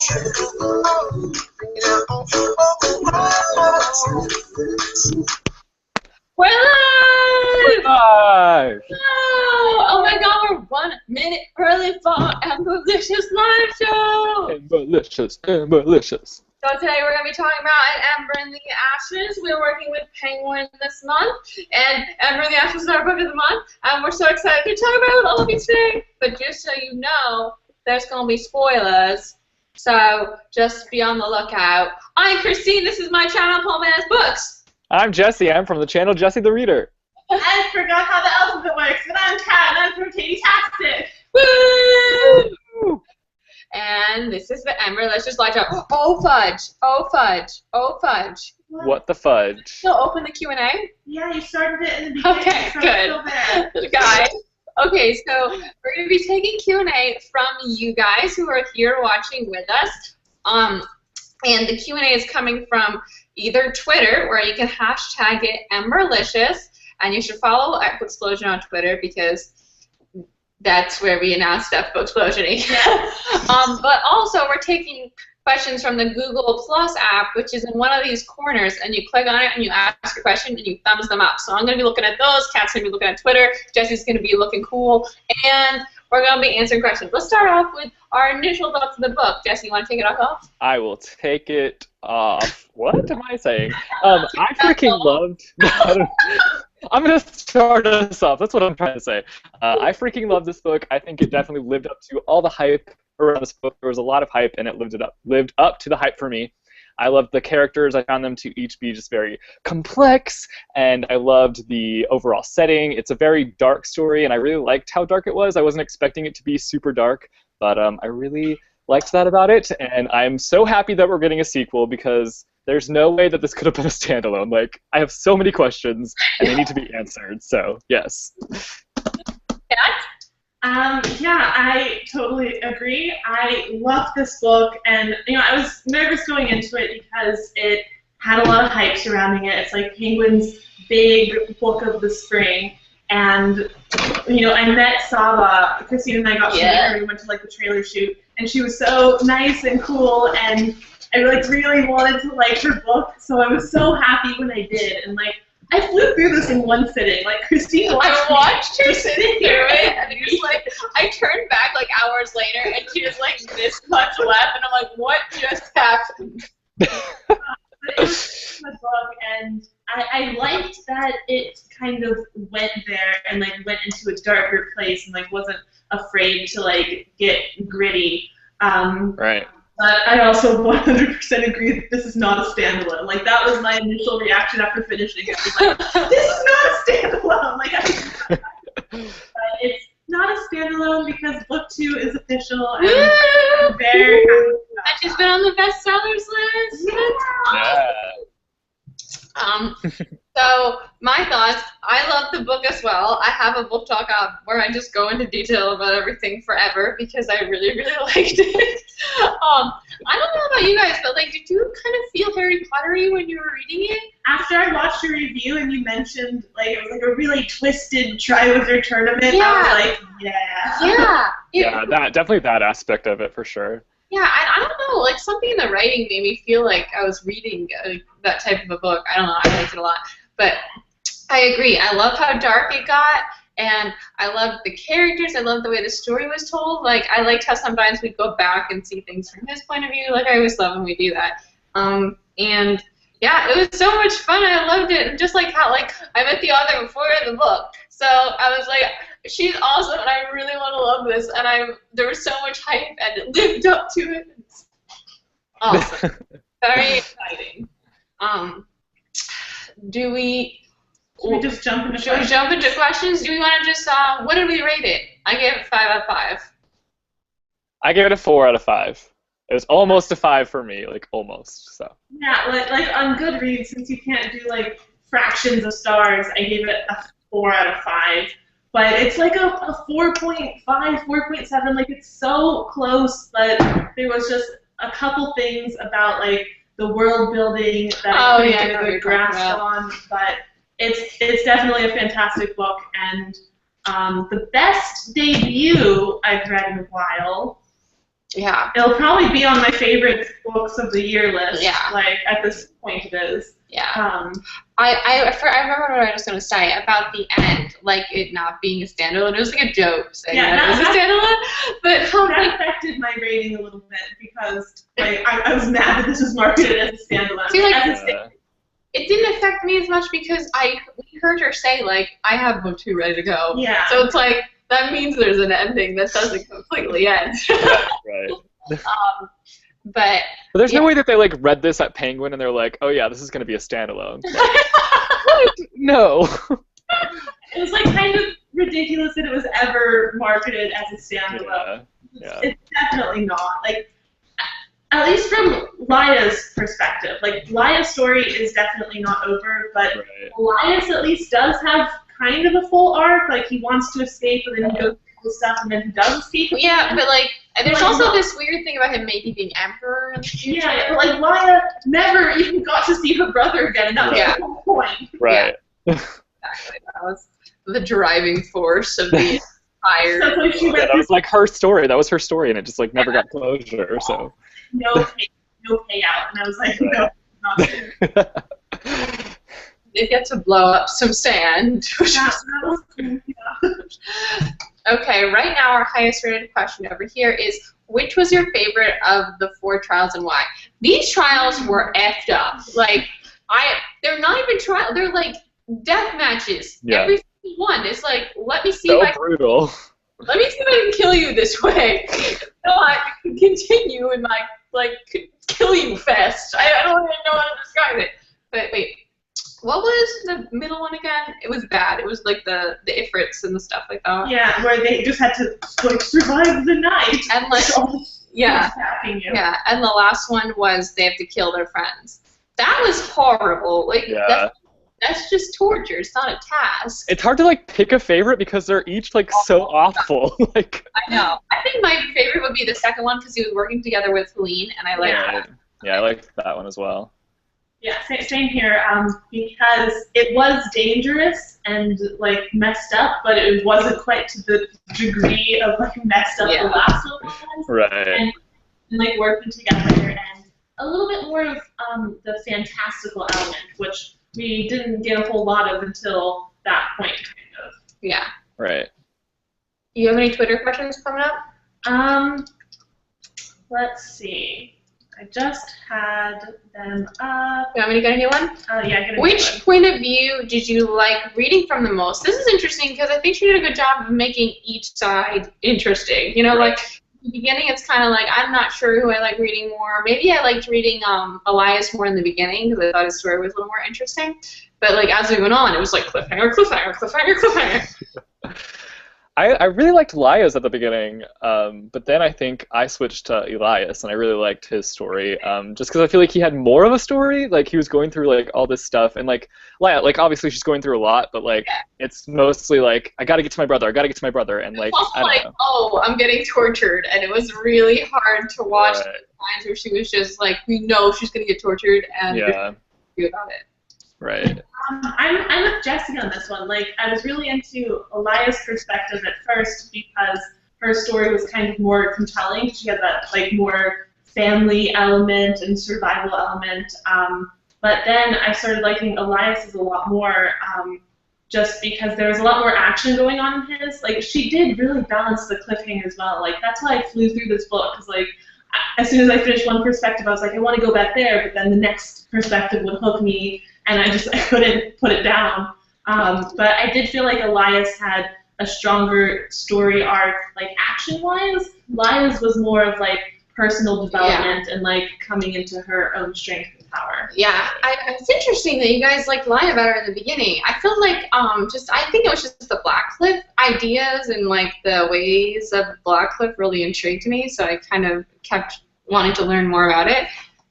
We're live! Live! Oh my god, we're 1 minute early for Emberlicious live show! Emberlicious, Emberlicious. So today we're going to be talking about Ember in the Ashes. We're working with Penguin this month, and Ember in the Ashes is our book of the month, and we're so excited to talk about it with all of you today. But just so you know, there's going to be spoilers, so just be on the lookout. I'm Christine, this is my channel, Paul Man's Books. I'm Jesse. I'm from the channel Jesse the Reader. I forgot how the alphabet works, but I'm Kat, and I'm from Katie Tastic. Woo! And this is the Emberlicious live show. Oh fudge! Oh fudge! Oh fudge! What the fudge? So open the Q&A. Yeah, you started it in the beginning. Okay, so good. It's still there. Guys. Okay, so we're going to be taking Q&A from you guys who are here watching with us. And the Q&A is coming from either Twitter, where you can hashtag it Emberlicious, and you should follow at Booksplosion on Twitter because that's where we announce stuff, Booksplosion. Yeah. But also, we're taking questions from the Google Plus app, which is in one of these corners, and you click on it and you ask a question and you thumbs them up. So I'm going to be looking at those, Kat's going to be looking at Twitter, Jesse's going to be looking cool, and we're going to be answering questions. Let's start off with our initial thoughts of the book. Jesse, you want to take it off? I will take it off. What am I saying? I freaking loved... I'm going to start us off. That's what I'm trying to say. I freaking love this book. I think it definitely lived up to all the hype around this book. There was a lot of hype, and it lived up to the hype for me. I loved the characters. I found them to each be just very complex, and I loved the overall setting. It's a very dark story, and I really liked how dark it was. I wasn't expecting it to be super dark, but I really liked that about it, and I'm so happy that we're getting a sequel because there's no way that this could have been a standalone. Like, I have so many questions, and they need to be answered, so yes. Yeah, I totally agree. I love this book, and I was nervous going into it because it had a lot of hype surrounding it. It's like Penguin's big book of the spring, and I met Saba. Christine and I got to meet her. We went to the trailer shoot, and she was so nice and cool, and I really wanted to like her book. So I was so happy when I did, and I flew through this in one sitting. Christine watched her sitting through it, and it was I turned back hours later, and she was this much left, and I'm like, what just happened? It was a book, and I liked that it kind of went there and went into a darker place and wasn't afraid to get gritty. Right. But I also 100% agree that this is not a standalone. That was my initial reaction after finishing it. This is not a standalone. But it's not a standalone because book 2 is official, and I'm very happy about that. And she's been on the bestsellers list. Yeah. So my thoughts, I love the book as well. I have a book talk where I just go into detail about everything forever because I really, really liked it. I don't know about you guys, but did you kind of feel Harry Potter-y when you were reading it? After I watched your review and you mentioned it was a really twisted Triwizard Tournament, yeah. I was yeah. Yeah. Yeah, definitely that aspect of it for sure. Yeah, I don't know, something in the writing made me feel like I was reading that type of a book. I don't know, I liked it a lot. But I agree, I love how dark it got, and I loved the characters, I loved the way the story was told. I liked how sometimes we'd go back and see things from his point of view. I always love when we do that. And yeah, it was so much fun, I loved it. And just how, I met the author before the book. So I was like, she's awesome, and I really want to love this. And there was so much hype, and it lived up to it. It's awesome. Very exciting. Should we just jump into questions? Should we jump into questions? Do we want to just, what did we rate it? I gave it 5 out of 5. I gave it a 4 out of 5. It was almost a 5 for me, almost, so. Yeah, on Goodreads, since you can't do, fractions of stars, I gave it a 4 out of 5. But it's a 4.5, 4.7, it's so close, but there was just a couple things about, the world building that I couldn't get a good grasp on, but it's definitely a fantastic book, and the best debut I've read in a while. Yeah. It'll probably be on my favorite books of the year list. Yeah. Like, at this point it is. Yeah. I remember what I was going to say about the end, like it not being a standalone. It was like a joke saying that it was a standalone. But that affected my rating a little bit because I was mad that this was marketed as a standalone. See, like, it didn't affect me as much because we heard her say, like, I have book 2 ready to go. Yeah. So it's like, that means there's an ending that doesn't completely end. Right. But there's no way that they like read this at Penguin and they're like, oh yeah, this is going to be a standalone. What? No. It was like kind of ridiculous that it was ever marketed as a standalone. Yeah. It's definitely not. Like, at least from Laya's perspective, like Laya's story is definitely not over, but Elias at least does have kind of a full arc. Like, he wants to escape and then he goes through stuff and then he does escape. Yeah, but like, there's also this weird thing about him maybe being emperor in the future. Yeah, but like Laya never even got to see her brother again, and that was the whole point. Right. Yeah. Exactly. That was the driving force of the entire. That was like her story. That was her story, and it just like never got closure. So. No payout, and I was like, no, not good. They get to blow up some sand. Okay, right now our highest rated question over here is, which was your favorite of the 4 trials and why? These trials were effed up. Like, they're not even trials, they're like death matches. Yeah. Every one. It's like, let me see so if brutal. Let me see if I can kill you this way. So I can continue in my, like, kill you fest. I don't even know how to describe it. But wait. What was the middle one again? It was bad. It was like the Ifrits and the stuff like that. Yeah, where they just had to like survive the night. And like, attacking you. Yeah, and the last one was they have to kill their friends. That was horrible. Like, that's just torture. It's not a task. It's hard to like pick a favorite because they're each like so awful. Like. I know. I think my favorite would be the second one because he was working together with Helene, and I liked that. Yeah, I liked that one as well. Yeah, same here, because it was dangerous and, like, messed up, but it wasn't quite to the degree of, like, messed up the last one was. Right. And, like, working together, and a little bit more of the fantastical element, which we didn't get a whole lot of until that point, kind of. Yeah. Right. Do you have any Twitter questions coming up? Let's see. I just had them up. You want me to get a new one? Yeah, get a Which new one. point of view did you like reading from the most? This is interesting because I think she did a good job of making each side interesting. You know, like, in the beginning it's kind of like, I'm not sure who I like reading more. Maybe I liked reading Elias more in the beginning because I thought his story was a little more interesting. But, like, as we went on, it was like cliffhanger, cliffhanger, cliffhanger, cliffhanger. I really liked Laya's at the beginning, but then I think I switched to Elias, and I really liked his story, just because I feel like he had more of a story. Like, he was going through, like, all this stuff, and, like, Laya, like, obviously she's going through a lot, but, like, it's mostly, like, I gotta get to my brother, and, like, I don't know. Oh, I'm getting tortured, and it was really hard to watch the times where she was just, like, we know she's gonna get tortured, and do about it. Right. I'm with Jessie on this one. Like, I was really into Elias' perspective at first because her story was kind of more compelling. She had that, like, more family element and survival element. But then I started liking Elias's a lot more just because there was a lot more action going on in his. Like, she did really balance the cliffhanger as well. Like, that's why I flew through this book, because, like, as soon as I finished one perspective, I was like, I want to go back there, but then the next perspective would hook me, and I couldn't put it down. But I did feel like Elias had a stronger story arc, like, action-wise. Elias was more of, like, personal development and, like, coming into her own strength and power. Yeah, it's interesting that you guys liked Laya better in the beginning. I feel like I think it was just the Blackcliff ideas and, like, the ways of Blackcliff really intrigued me, so I kind of kept wanting to learn more about it.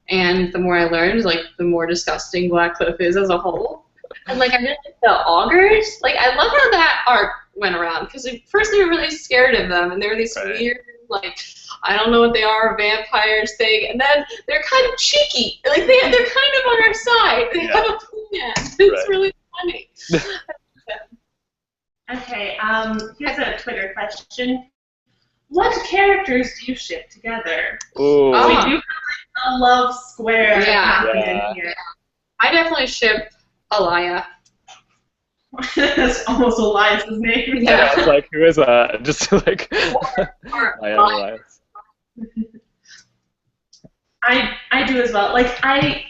And the more I learned, like, the more disgusting Blackcliff is as a whole. And, like, I really like the augurs. Like, I love how that arc went around, because at first they were really scared of them, and they were these weird, like, I don't know what they are, vampires thing, and then they're kind of cheeky. Like, they're kind of on our side. They have a plan. It's really funny. Okay, here's a Twitter question. what characters do you ship together? Ooh. We do have like, a love square happening here. I definitely ship Alaya. That's almost Elias's name. Yeah, I was like, who is that? Just like, Elias. I do as well. Like I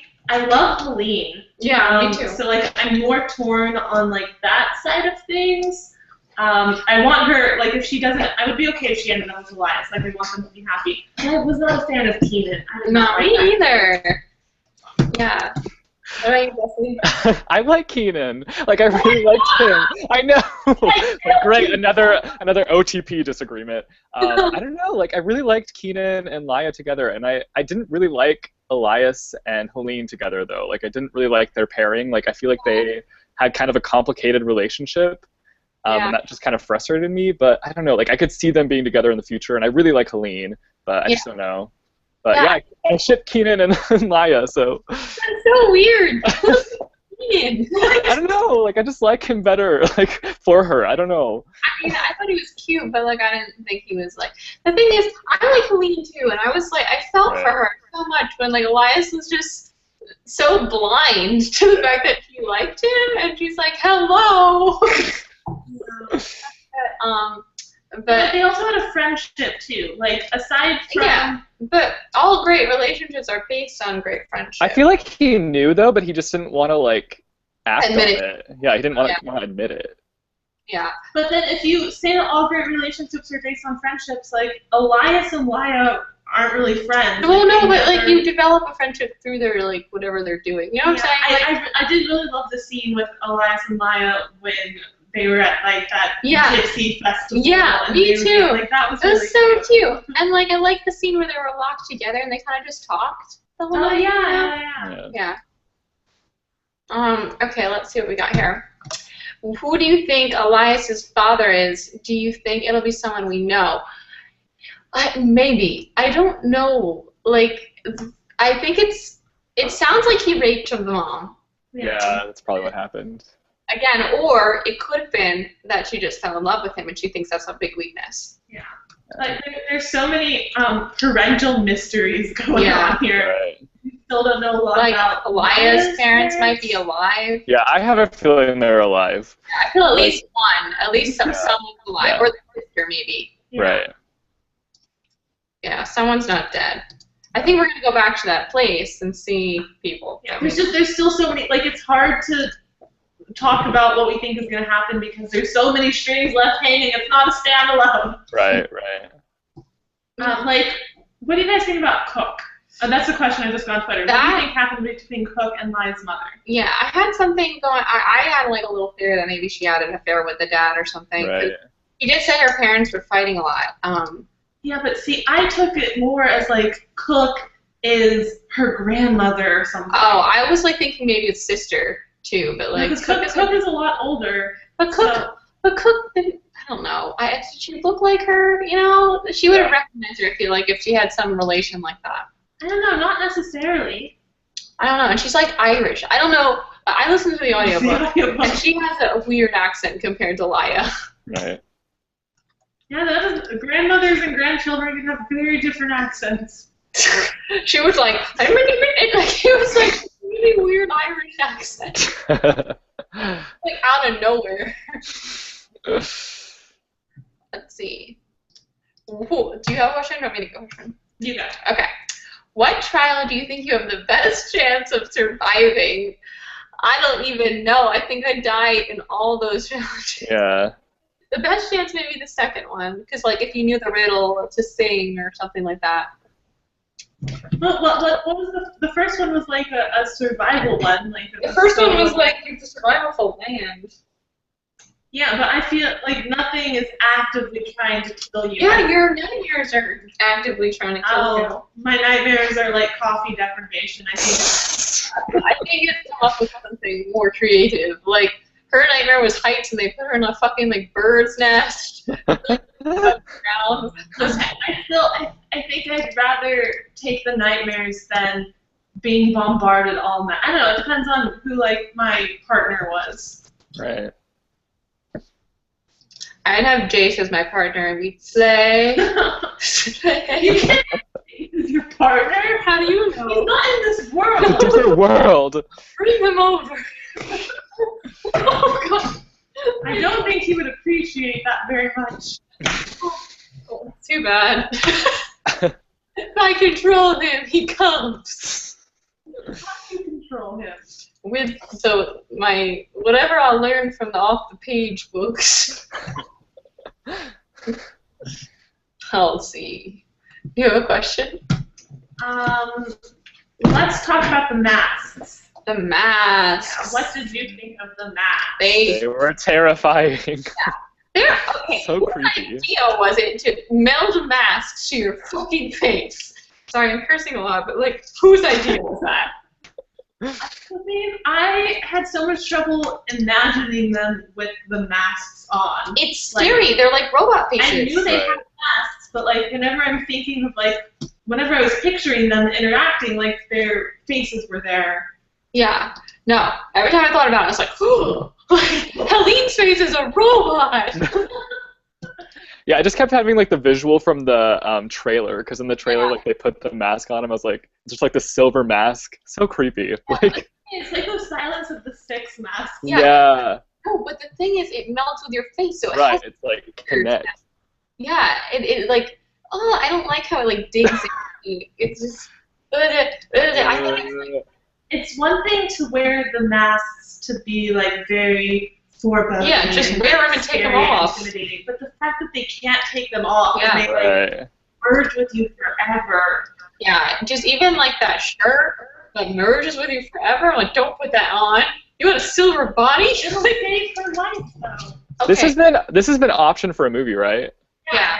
love Helene. Yeah, me too. So like I'm more torn on like that side of things. I want her, like, if she doesn't, I would be okay if she ended up with Elias. Like, I want them to be happy. But I was not a fan of Keenan. No, me either. Yeah. What about you, Jesse? I like Keenan. Like, I really liked him. I know. Like, great, another OTP disagreement. I don't know. Like, I really liked Keenan and Laya together, and I didn't really like Elias and Helene together, though. Like, I didn't really like their pairing. Like, I feel like they had kind of a complicated relationship. And that just kind of frustrated me, but I don't know, like I could see them being together in the future, and I really like Helene, but I just don't know. But yeah, I ship Keenan and Laya, so. That's so weird. Keenan. I don't know, like I just like him better, like for her. I don't know. I mean, I thought he was cute, but like I didn't think he was like. The thing is, I like Helene too, and I was like, I felt for her so much when like Elias was just so blind to the fact that she liked him, and she's like, hello. But they also had a friendship too. Like aside from but all great relationships are based on great friendship. I feel like he knew though, but he just didn't want to like act on it. Yeah, he didn't want to admit it. Yeah. But then if you say that all great relationships are based on friendships, like Elias and Laya aren't really friends. Well, no, but like you develop a friendship through their like whatever they're doing. You know what I'm saying? Like, I did really love the scene with Elias and Laya when they were at like that gypsy festival. Yeah, me too. Like that was really so cute. And like I like the scene where they were locked together and they kind of just talked the whole night. Yeah. Okay, let's see what we got here. Who do you think Elias's father is? Do you think it'll be someone we know? Maybe. I don't know. Like, I think it sounds like he raped the mom. Yeah, that's probably what happened. Again, or it could have been that she just fell in love with him and she thinks that's a big weakness. Yeah. Like, there's so many parental mysteries going on here. Right. We still don't know a lot about Elias' parents might be alive. Yeah, I have a feeling they're alive. I feel at least one. At least someone's alive. Or the sister, maybe. Yeah. Right. Yeah, someone's not dead. I think we're going to go back to that place and see people. Yeah, there's still so many, like, it's hard to talk about what we think is going to happen because there's so many strings left hanging. It's not a standalone. Right. Like, what do you guys think about Cook? That's the question I just got on Twitter. What do you think happened between Cook and Laya's mother? Yeah, I had something going. I had like a little theory that maybe she had an affair with the dad or something. Right. He did say her parents were fighting a lot. Yeah, but see, I took it more as like Cook is her grandmother or something. Oh, I was like thinking maybe it's sister too, but like because Cook is a lot older. But Cook, I don't know. Did she look like her? You know, she would have recognized her if she had some relation like that. I don't know, not necessarily. I don't know, and she's like Irish. I don't know. I listened to the audiobook, and she has a weird accent compared to Laya. Right. Yeah, grandmothers and grandchildren can have very different accents. She was like, it was like a really weird Irish accent. Like out of nowhere. Let's see. Ooh, do you have a question or want me to go? You go. Okay. What trial do you think you have the best chance of surviving? I don't even know. I think I died in all those challenges. Yeah. The best chance may be the second one, because like if you knew the riddle to sing or something like that. What was the first one was like a survival one. Like the first one was like you have to survive off the land. Yeah, but I feel like nothing is actively trying to kill you. Yeah, your nightmares are actively trying to kill you. My nightmares are like coffee deprivation. I think you have to come up with something more creative. Like her nightmare was heights, and they put her in a fucking like bird's nest. I think I'd rather take the nightmares than being bombarded all night. I don't know. It depends on who like my partner was. Right. I'd have Jace as my partner, and we'd slay. You can't say he's your partner. How do you know? He's not in this world. It's a different world. Bring him over. Oh God. I don't think he would appreciate that very much. Oh, too bad. If I control him, he comes. How do you control him? With my whatever I'll learn from the off the page books. I'll see. You have a question? Let's talk about the masks. The masks. What did you think of the masks? They were terrifying. They're okay. So whose creepy. idea was it to meld masks to your fucking face? Sorry, I'm cursing a lot, but like, whose idea was that? I mean, I had so much trouble imagining them with the masks on. It's scary. They're like robot faces. I knew they had masks, but like whenever I'm thinking of like, whenever I was picturing them interacting, like their faces were there. Yeah. No. Every time I thought about it, I was like, oh, Helene's face is a robot. Yeah, I just kept having like the visual from the trailer, because in the trailer, like they put the mask on him. I was like, it's just like the silver mask, so creepy. Like, it's like the Silence of the Six masks. yeah. No, but the thing is, it melts with your face, so it Right, has it's like connect. Yeah, it like, oh, I don't like how it like digs in. It's just, I think it's one thing to wear the masks to be like very foreboding. Yeah, just wear them and take them off. Intimidating. But the fact that they can't take them off Yeah. and they like merge with you forever. Yeah, just even like that shirt like merges with you forever. I'm like, don't put that on. You want a silver body? It'll stay for life though. Okay. This has been option for a movie, right? Yeah.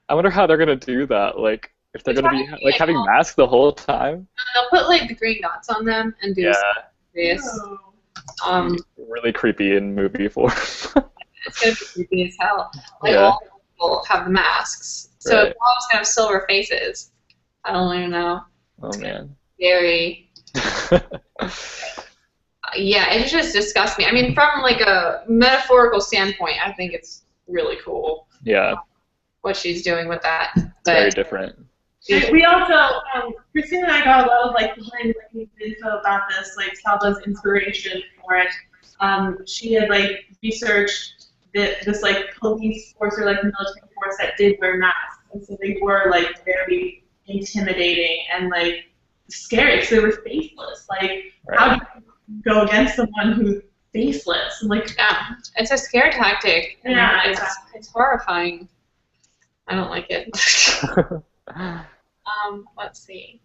I wonder how they're gonna do that. Like, if they're gonna be like having masks the whole time. They'll put like the green dots on them and do this. Oh. Really creepy in movie form. It's gonna be creepy as hell. Like Yeah. all the people have the masks, so Right. they're all just gonna have silver faces. I don't even know. Oh man. Very. Yeah, it just disgusts me. I mean, from like a metaphorical standpoint, I think it's really cool Yeah, what she's doing with that. it's very different. We also, Christine and I got a lot of like behind the scenes info about this, like Salva's inspiration for it. She had like researched this like police force or like military force that did wear masks, and so they were like very intimidating and like scary because they were faceless. Like, how do you go against someone who's faceless? Like, Yeah, it's a scare tactic. Yeah, it's horrifying. I don't like it. Let's see.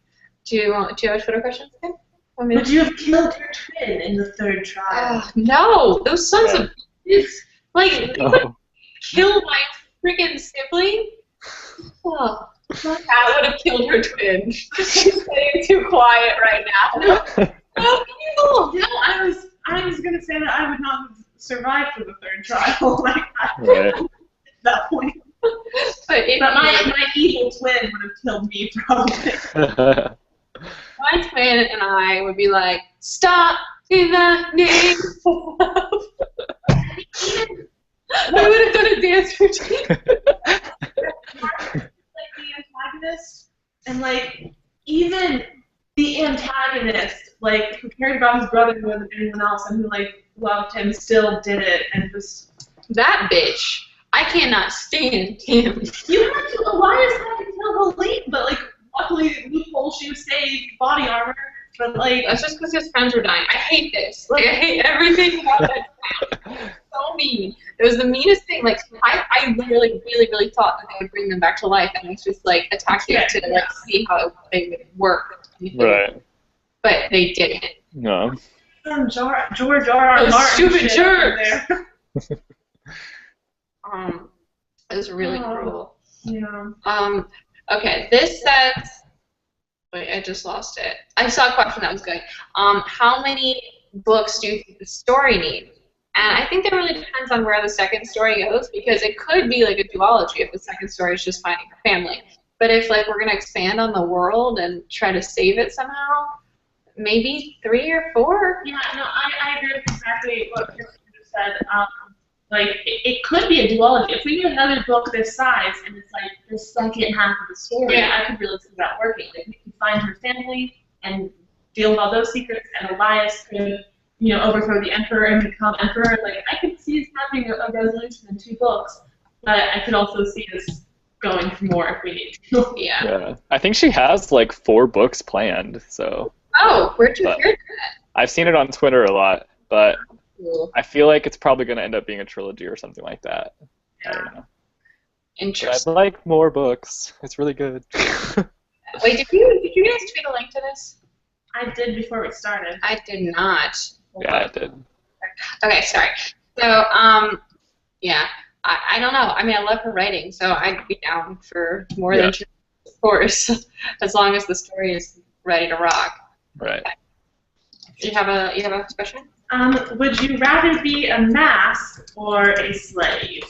Do you have a Twitter question? Okay. would you have killed your twin in the third trial? No, those sons of bitches. Like, you would Oh. kill my freaking sibling? Oh, my cat would have killed her twin. She's getting too quiet right now. No, No, I was gonna say that I would not have survived for the third trial like that. Right. At that point. But my evil twin would have killed me probably. my twin and I would be like, stop in the name of love. We would have done a dance routine. Like the antagonist, and like even the antagonist, like who cared about his brother more than anyone else, and who like loved him, still did it, and just That bitch. I cannot stand him. you have to. Elias had to kill Helene, but like luckily loophole, she was saved, body armor, but like That's just because his friends were dying. I hate this. Like, I hate everything about that. So mean. It was the meanest thing. Like, I literally, really, really thought that they would bring them back to life, and it's just like a tactic to like see how they would work. Right. But they didn't. No. some George R.R. Those Martin stupid shit over jerks. there. It was really Oh. cruel. Yeah. Okay, this says. Wait, I just lost it. I saw a question that was good. How many books do you think the story needs? And I think that really depends on where the second story goes, because it could be like a duology if the second story is just finding her family. But if like we're gonna expand on the world and try to save it somehow, maybe 3 or 4. Yeah, no, I agree with exactly what Kristen just said. like, it could be a duology. If we do another book this size and it's like the second half of the story, I could really see that working. Like, we could find her family and deal with all those secrets, and Elias could, overthrow the Emperor and become Emperor. Like, I could see us having a resolution in 2 books, but I could also see us going for more if we need to. Yeah. I think she has like 4 books planned, so. Oh, where'd you hear that? I've seen it on Twitter a lot, but I feel like it's probably going to end up being a trilogy or something like that. I don't know. Interesting. But I'd like more books. It's really good. Wait, did you guys tweet a link to this? I did before we started. I did not. Yeah, I did. Okay, sorry. So, yeah, I don't know. I mean, I love her writing, so I'd be down for more than just, of course, as long as the story is ready to rock. Right. You have a question? Would you rather be a mask or a slave?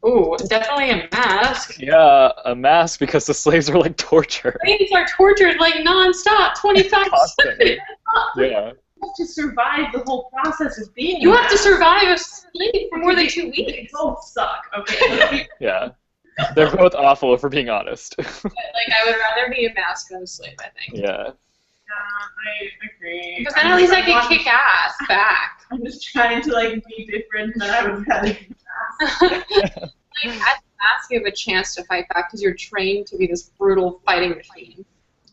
Ooh, definitely a mask. Yeah, a mask because the slaves are like torture. Slaves are tortured like nonstop, 25 Constantly. Yeah. You have to survive the whole process of being. You have to survive a slave for more than 2 weeks. They both suck. Okay. Yeah. They're both awful, if we're being honest. Like, I would rather be a mask than a slave, I think. Yeah. I agree. Because then at least I can kick ass back. I'm just trying to like be different, but I would rather be fast. Like, as a mask, you have a chance to fight back because you're trained to be this brutal fighting machine.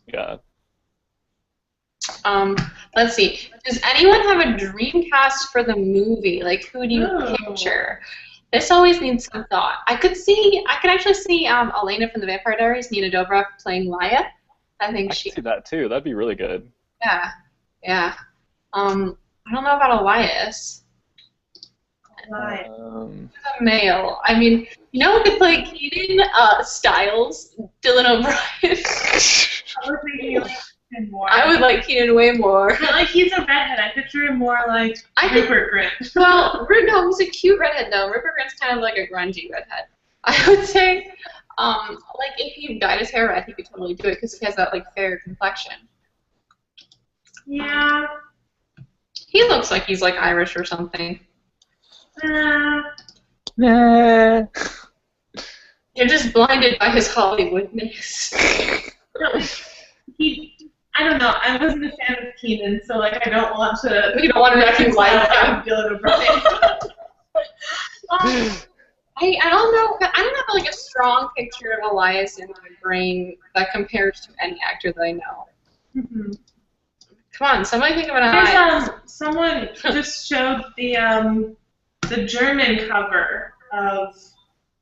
Yeah. Let's see. Does anyone have a dream cast for the movie? Like, who do you picture? This always needs some thought. I could actually see Elena from the Vampire Diaries, Nina Dobrev, playing Laya. I think I can see that too. That'd be really good. Yeah, yeah. I don't know about Elias. A male. I mean, who could play Keaton? Styles, Dylan O'Brien. I would like Keaton way more. But like, he's a redhead. I picture him more like Rupert Grint. Well, no, he's a cute redhead though. Rupert Grint's kind of like a grungy redhead. I would say, like, if he dyed his hair red, he could totally do it because he has that like fair complexion. Yeah. He looks like he's like Irish or something. Nah. You're just blinded by his Hollywoodness. I don't know. I wasn't a fan of Keenan, so like I don't want to. We don't want to reconcile him. Dylan O'Brien. I don't know. I don't have like a strong picture of Elias in my brain that compares to any actor that I know. Mm-hmm. Come on, somebody think of an Elias. Someone just showed the German cover of.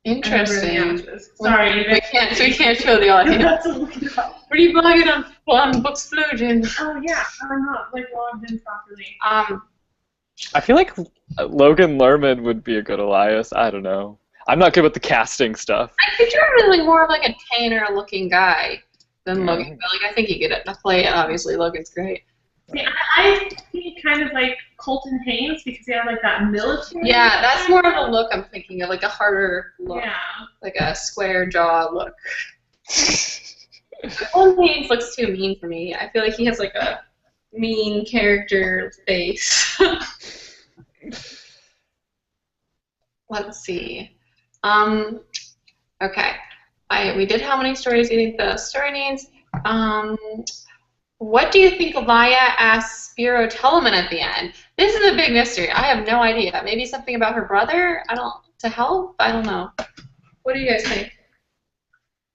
Interesting. Sorry, we can't show the audience. What are you buying on Booksplosion? Oh yeah, I'm not like logged in properly. I feel like Logan Lerman would be a good Elias. I don't know. I'm not good with the casting stuff. I picture him really more like a Tanner-looking guy than Logan, but like I think he could play it. Obviously, Logan's great. See, I think kind of like Colton Haynes because he had like that military. Yeah, that's more of a look I'm thinking of, like a harder look, like a square jaw look. Colton Haynes looks too mean for me. I feel like he has like a mean character face. Let's see. Okay. We did how many stories do you think the story needs? What do you think Laya asks Spiro Telemann at the end? This is a big mystery. I have no idea. Maybe something about her brother? To help? I don't know. What do you guys think?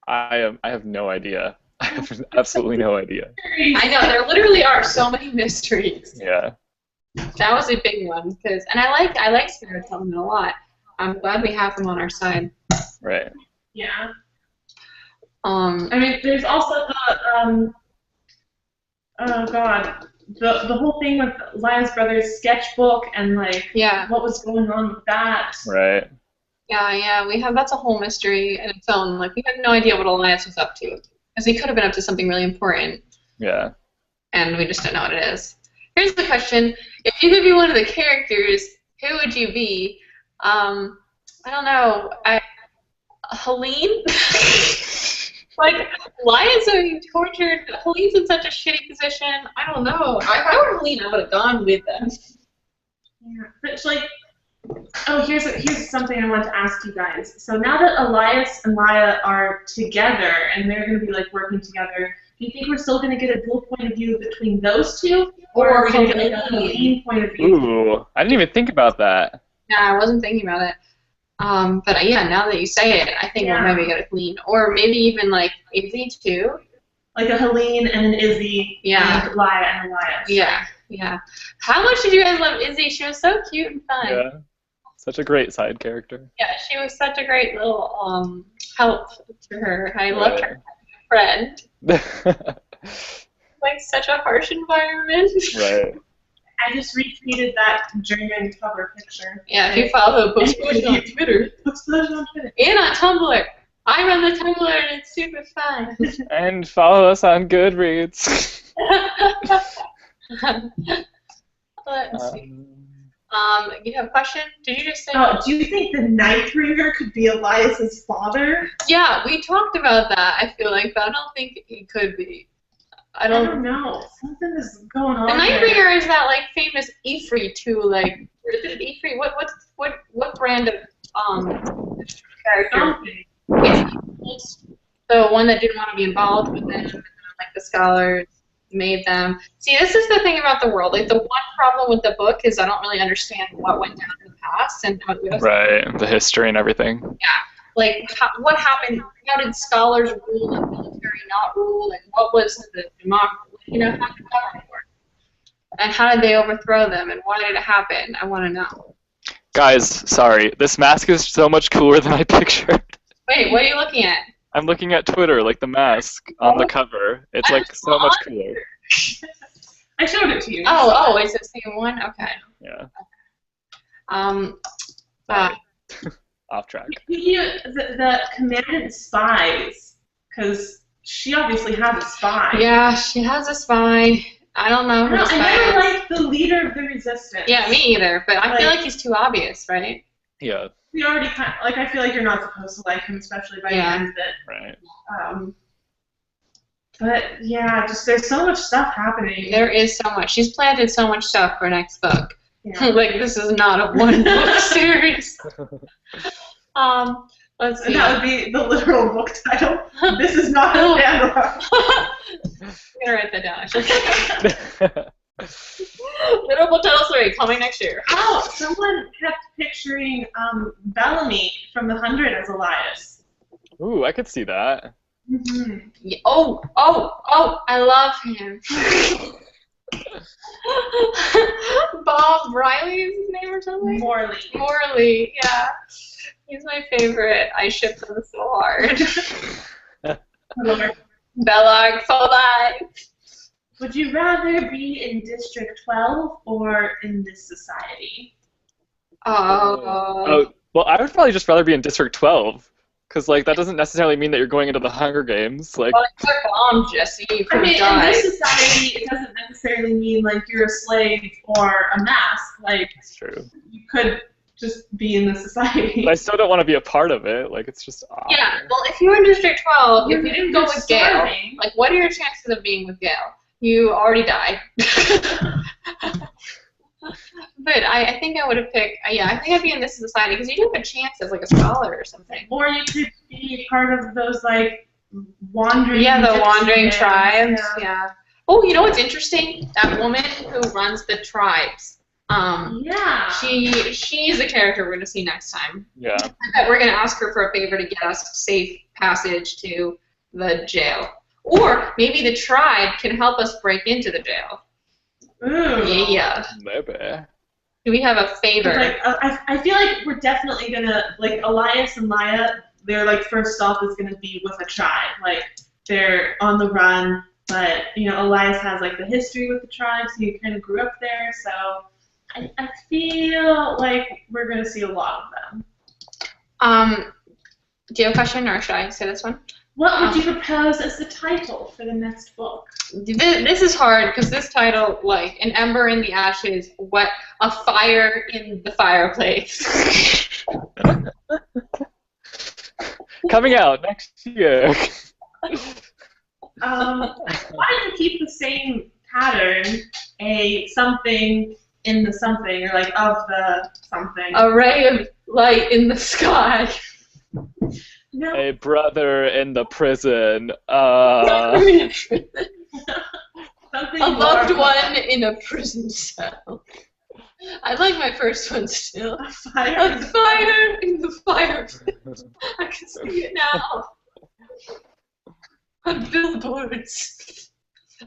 I have no idea. I have absolutely no idea. I know, there literally are so many mysteries. Yeah. That was a big one, and I like Spiro Telemann a lot. I'm glad we have him on our side. Right. Yeah. I mean, there's also the oh god, the whole thing with Laya's brother's sketchbook and like what was going on with that. Right. Yeah, that's a whole mystery in its own. Like, we have no idea what Elias was up to, because he could have been up to something really important. Yeah. And we just don't know what it is. Here's the question: if you could be one of the characters, who would you be? I don't know. Helene? Like, Laya's being tortured. Helene's in such a shitty position. I don't know. If I were Helene, I would have gone with them. Yeah, but like, Oh, here's something I want to ask you guys. So now that Elias and Laya are together and they're going to be like working together, do you think we're still going to get a dual point of view between those two, or are we going to get like a lean point of view? Ooh, I didn't even think about that. Yeah, I wasn't thinking about it. But yeah, now that you say it, I think we'll maybe get a Helene, or maybe even like Izzy too. Like a Helene and an Izzy, and Laya and Elias. Yeah, yeah. How much did you guys love Izzy? She was so cute and fun. Yeah, such a great side character. Yeah, she was such a great little help to her. I loved her friend. Like such a harsh environment. Right. I just retweeted that German cover picture. Yeah, if you follow Booksplosion on Twitter. Booksplosion on Twitter. And on Tumblr. I run the Tumblr and it's super fun. And follow us on Goodreads. Let's see. You have a question? Did you just say? Oh, do you think the Nightbringer could be Elias's father? Yeah, we talked about that. I feel like, but I don't think it could be. I don't know. Something is going on. The Nightbringer is that like famous Ifrit too. Like, is it Ifrit? What brand of character? It's the one that didn't want to be involved, but then like the scholars made them. See, this is the thing about the world. Like the one problem with the book is I don't really understand what went down in the past and how it goes. Right, the history and everything. Yeah, like what happened? How did scholars rule and military not rule? Like what was the democracy? You know, how did that work? And how did they overthrow them? And why did it happen? I want to know. Guys, sorry, this mask is so much cooler than I pictured. Wait, what are you looking at? I'm looking at Twitter, like the mask on the cover. It's like so much cooler. I showed it to you. Oh, is it the same one? Okay. Yeah. Off track. The commandant spies, because she obviously has a spy. Yeah, she has a spy. I don't know who the spy is. I never liked the leader of the resistance. Yeah, me either, but I feel like he's too obvious, right? Yeah. We already kind of, I feel like you're not supposed to like him, especially by the end of it. Right. But yeah, just there's so much stuff happening. There is so much. She's planted so much stuff for next book. Yeah. Like this is not a one book series. Let's see. That would be the literal book title. This is not a standalone. I'm gonna write that down. Literal book title 3 coming next year. Oh, someone kept picturing Bellamy from The 100 as Elias. Ooh, I could see that. Mm-hmm. Yeah, oh, I love him. Bob Riley is his name or something? Morley, yeah. He's my favorite. I ship them so hard. Bellarg for life. Would you rather be in District 12 or in this society? Oh, well, I would probably just rather be in District 12. Because, like, that doesn't necessarily mean that you're going into the Hunger Games. Like, well, if you're bomb, Jesse, you could die. In this society, it doesn't necessarily mean, like, you're a slave or a mask. Like, that's true. You could just be in the society. But I still don't want to be a part of it. Like, it's just odd. Yeah, well, if you were in District 12, if you didn't go with Gale, like, what are your chances of being with Gale? You already died. But I think I would have picked, I think I'd be in this society because you do have a chance as like a scholar or something. Or you could be part of those like wandering. Yeah, the wandering tribes. Yeah. Oh, you know what's interesting? That woman who runs the tribes. She's the character we're gonna see next time. Yeah. I bet we're gonna ask her for a favor to get us safe passage to the jail. Or maybe the tribe can help us break into the jail. Ooh. Yeah. Maybe. Do we have a favor? Like, I feel like we're definitely gonna, like, Elias and Laya, their, like, first stop is gonna be with a tribe. Like, they're on the run, but, you know, Elias has, like, the history with the tribe, so he kind of grew up there, so I feel like we're gonna see a lot of them. Do you have a question, or should I say this one? What would you propose as the title for the next book? This is hard because this title, like an ember in the ashes, a fire in the fireplace. Coming out next year. Why don't you keep the same pattern? Something in the something, or like of the something. A ray of light in the sky. No. A brother in the prison. Something A loved more. one in a prison cell. I like my first one still. A fire. A fire in the fireplace. I can see it now. On billboards.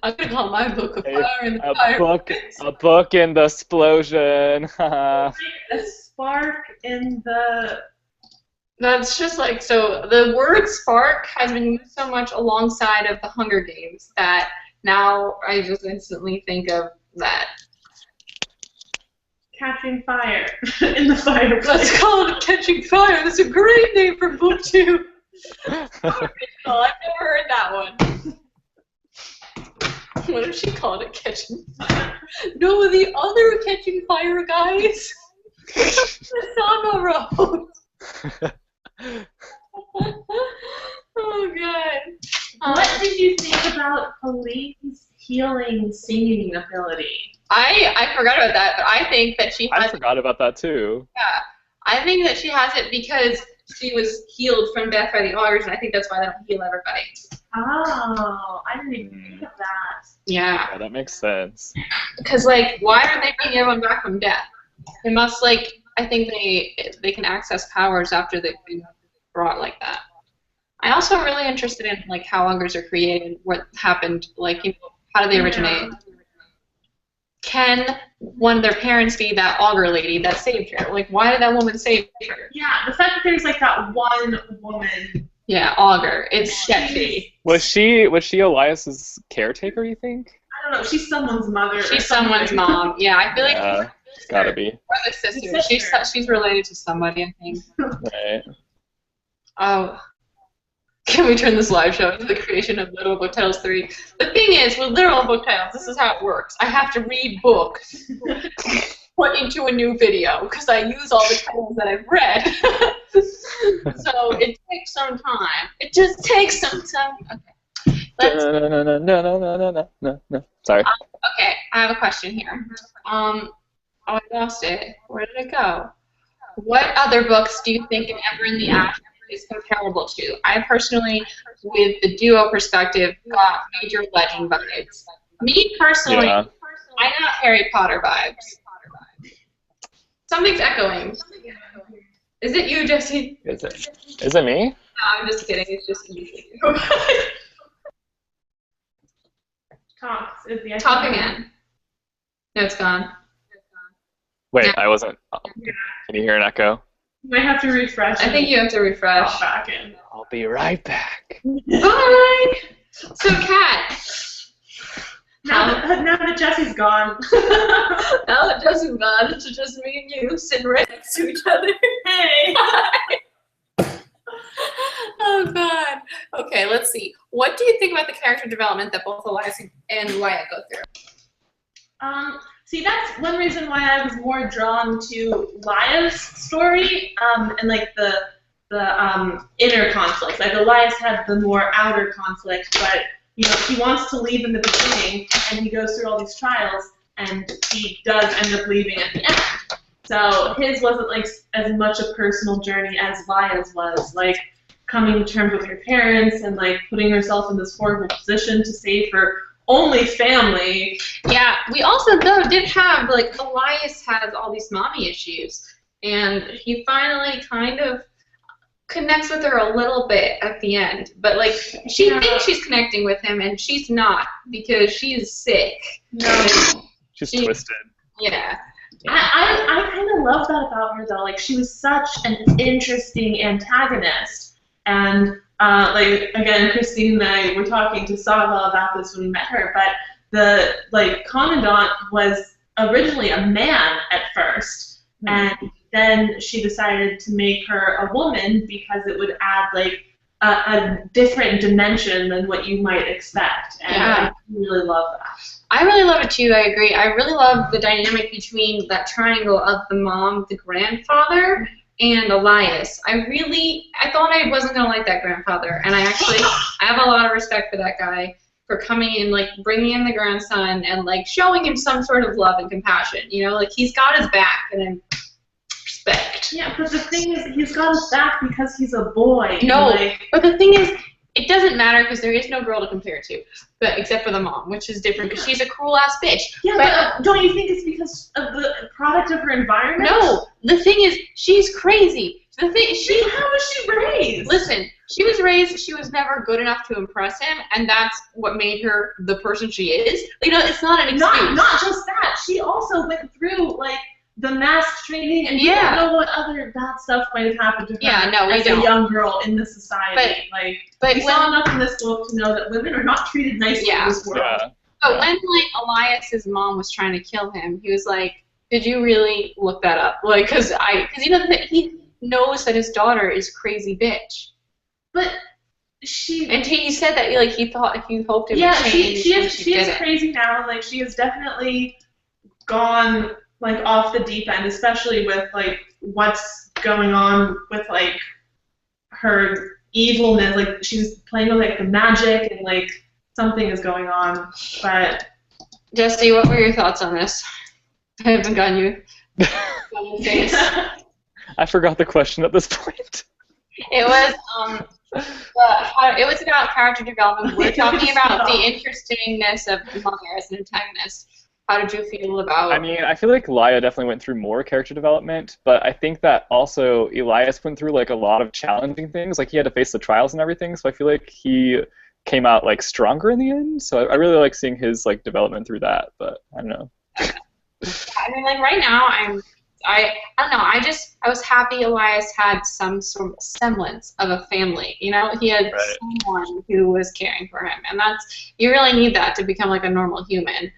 I'm gonna call my book A Fire in the Fireplace. A book in the explosion. A spark in the. That's just like, so the word spark has been used so much alongside of the Hunger Games that now I just instantly think of that. Catching fire in the fireplace. Let's call it Catching Fire. That's a great name for book 2. Oh, I've never heard that one. What if she called it Catching Fire? No, the other Catching Fire guys. It's on the road. Oh, God. What did you think about Colleen's healing singing ability? I forgot about that, but I think that she has I forgot about that too. Yeah, I think that she has it because she was healed from death by the augurs, and I think that's why they don't heal everybody. Oh, I didn't even think of that. Yeah. Yeah, that makes sense. Because, like, why are they bringing everyone back from death? They must, like, I think they can access powers after they've been brought like that. I also am really interested in, like, how augurs are created, what happened, like, you know, how do they originate? Can one of their parents be that augur lady that saved her? Like, why did that woman save her? Yeah, the fact that there's like that one woman. Yeah, augur. It's sketchy. Was she Elias's caretaker, you think? I don't know. She's someone's mother. She's someone's mom. Yeah, I feel like It's gotta be. or the sister. She's related to somebody, I think. Right. Oh. Can we turn this live show into the creation of Literal Book Titles 3? The thing is, with literal book titles, this is how it works. I have to read books, put into a new video, because I use all the titles that I've read. So it takes some time. It just takes some time. Okay. No. Sorry. Okay, I have a question here. Oh, I lost it. Where did it go? What other books do you think Ember in the Ash is comparable to? I personally, with the duo perspective, got major legend vibes. Me personally, Yeah. I got Harry Potter vibes. Something's echoing. Is it you, Jesse? Is it me? No, I'm just kidding. It's just you. Talk. Is the Talk again. No, it's gone. Wait, Yeah. I wasn't. Can you hear an echo? You might have to refresh. I think you have to refresh. Pop back in. I'll be right back. Bye! So, Kat. Now that Jesse's gone. Now that Jesse's gone, it's just me and you sitting right next to each other. Hey. Oh, God. Okay, let's see. What do you think about the character development that both Elias and Wyatt go through? See, that's one reason why I was more drawn to Elias' story, and like the inner conflict. Like Elias had the more outer conflict, but you know he wants to leave in the beginning, and he goes through all these trials, and he does end up leaving at the end. So his wasn't like as much a personal journey as Elias was, like coming to terms with her parents and like putting herself in this horrible position to save her only family. Yeah, we also, though, did have, like, Elias has all these mommy issues, and he finally kind of connects with her a little bit at the end. But, like, she thinks she's connecting with him, and she's not, because she's sick. No. She's twisted. Yeah. I kind of love that about her, though. Like, she was such an interesting antagonist. And, like, again, Christine and I were talking to Sava about this when we met her, but the, like, Commandant was originally a man at first, and then she decided to make her a woman because it would add, like, a different dimension than what you might expect. And Yeah. I really love that. I really love it too, I agree. I really love the dynamic between that triangle of the mom, the grandfather, and Elias. I thought I wasn't going to like that grandfather, and I have a lot of respect for that guy. for coming in, like, bringing in the grandson and, like, showing him some sort of love and compassion. You know, like, he's got his back, and then respect. Yeah, but the thing is, he's got his back because he's a boy. No, like, but the thing is, it doesn't matter because there is no girl to compare to, but except for the mom, which is different because she's a cruel ass bitch. Yeah, but don't you think it's because of the product of her environment? No, the thing is, she's crazy. The thing, how was she raised? Listen, she was never good enough to impress him, and that's what made her the person she is. You know, it's not an excuse. Not just that. She also went through, like, the mask training, and you don't know what other bad stuff might have happened to her as a young girl in this society. But we saw enough in this book to know that women are not treated nicely in this world. Yeah. But when, like, Elias's mom was trying to kill him, he was like, "Did you really look that up?" Like, because you know, he knows that his daughter is crazy bitch. But he said that, like, he hoped it would change. Yeah, she is crazy now. Like, she has definitely gone, like, off the deep end, especially with, like, what's going on with, like, her evilness. Like, she's playing with, like, the magic, and, like, something is going on. But Jesse, what were your thoughts on this? I haven't gotten you on the face. I forgot the question at this point. It was it was about character development. We're talking about the interestingness of Mother as an antagonist. How did you feel about? I mean, I feel like Laia definitely went through more character development, but I think that also Elias went through, like, a lot of challenging things. Like, he had to face the trials and everything, so I feel like he came out, like, stronger in the end. So I really like seeing his, like, development through that, but I don't know. I mean, like, right now, I don't know. I was happy Elias had some sort of semblance of a family. You know, he had someone who was caring for him, and you really need that to become, like, a normal human.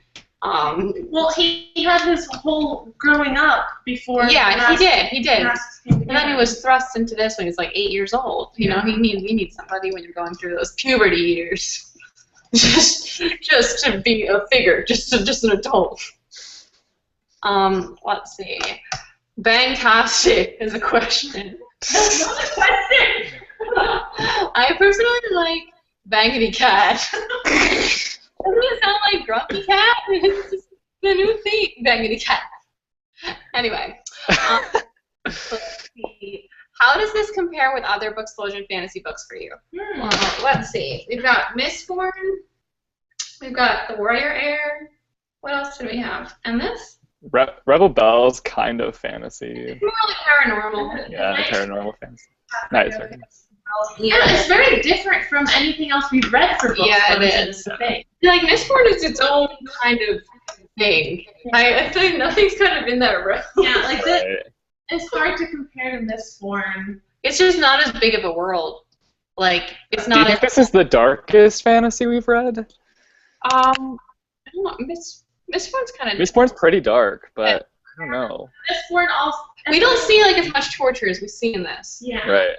Well, he had his whole growing up before. Yeah, he did. And then he was thrust into this when he was, like, 8 years old. You know, you need somebody when you're going through those puberty years, just to be a figure, just an adult. Let's see. Bangtastic is a question. That's not a question. I personally like Bangity Cat. Doesn't it sound like Grumpy Cat? It's just the new thing, Bangity Cat. Anyway, let's see. How does this compare with other Booksplosion fantasy books for you? Well, let's see. We've got Mistborn. We've got The Warrior Heir. What else do we have? And this? Rebel Bell's kind of fantasy. It's more like paranormal. Yeah, paranormal fantasy. Nice. Yeah, it's very different from anything else we've read for Booksplosion. Yeah, it is. Like, Mistborn is its own kind of thing. I think nothing's kind of in that realm. Yeah, like it's hard to compare to Mistborn. It's just not as big of a world. Like, it's not. Do you think this is the darkest fantasy we've read? I don't know. Mistborn's kind of. Mistborn's pretty dark, but I don't know. Mistborn also. We don't see, like, as much torture as we see in this. Yeah. Right.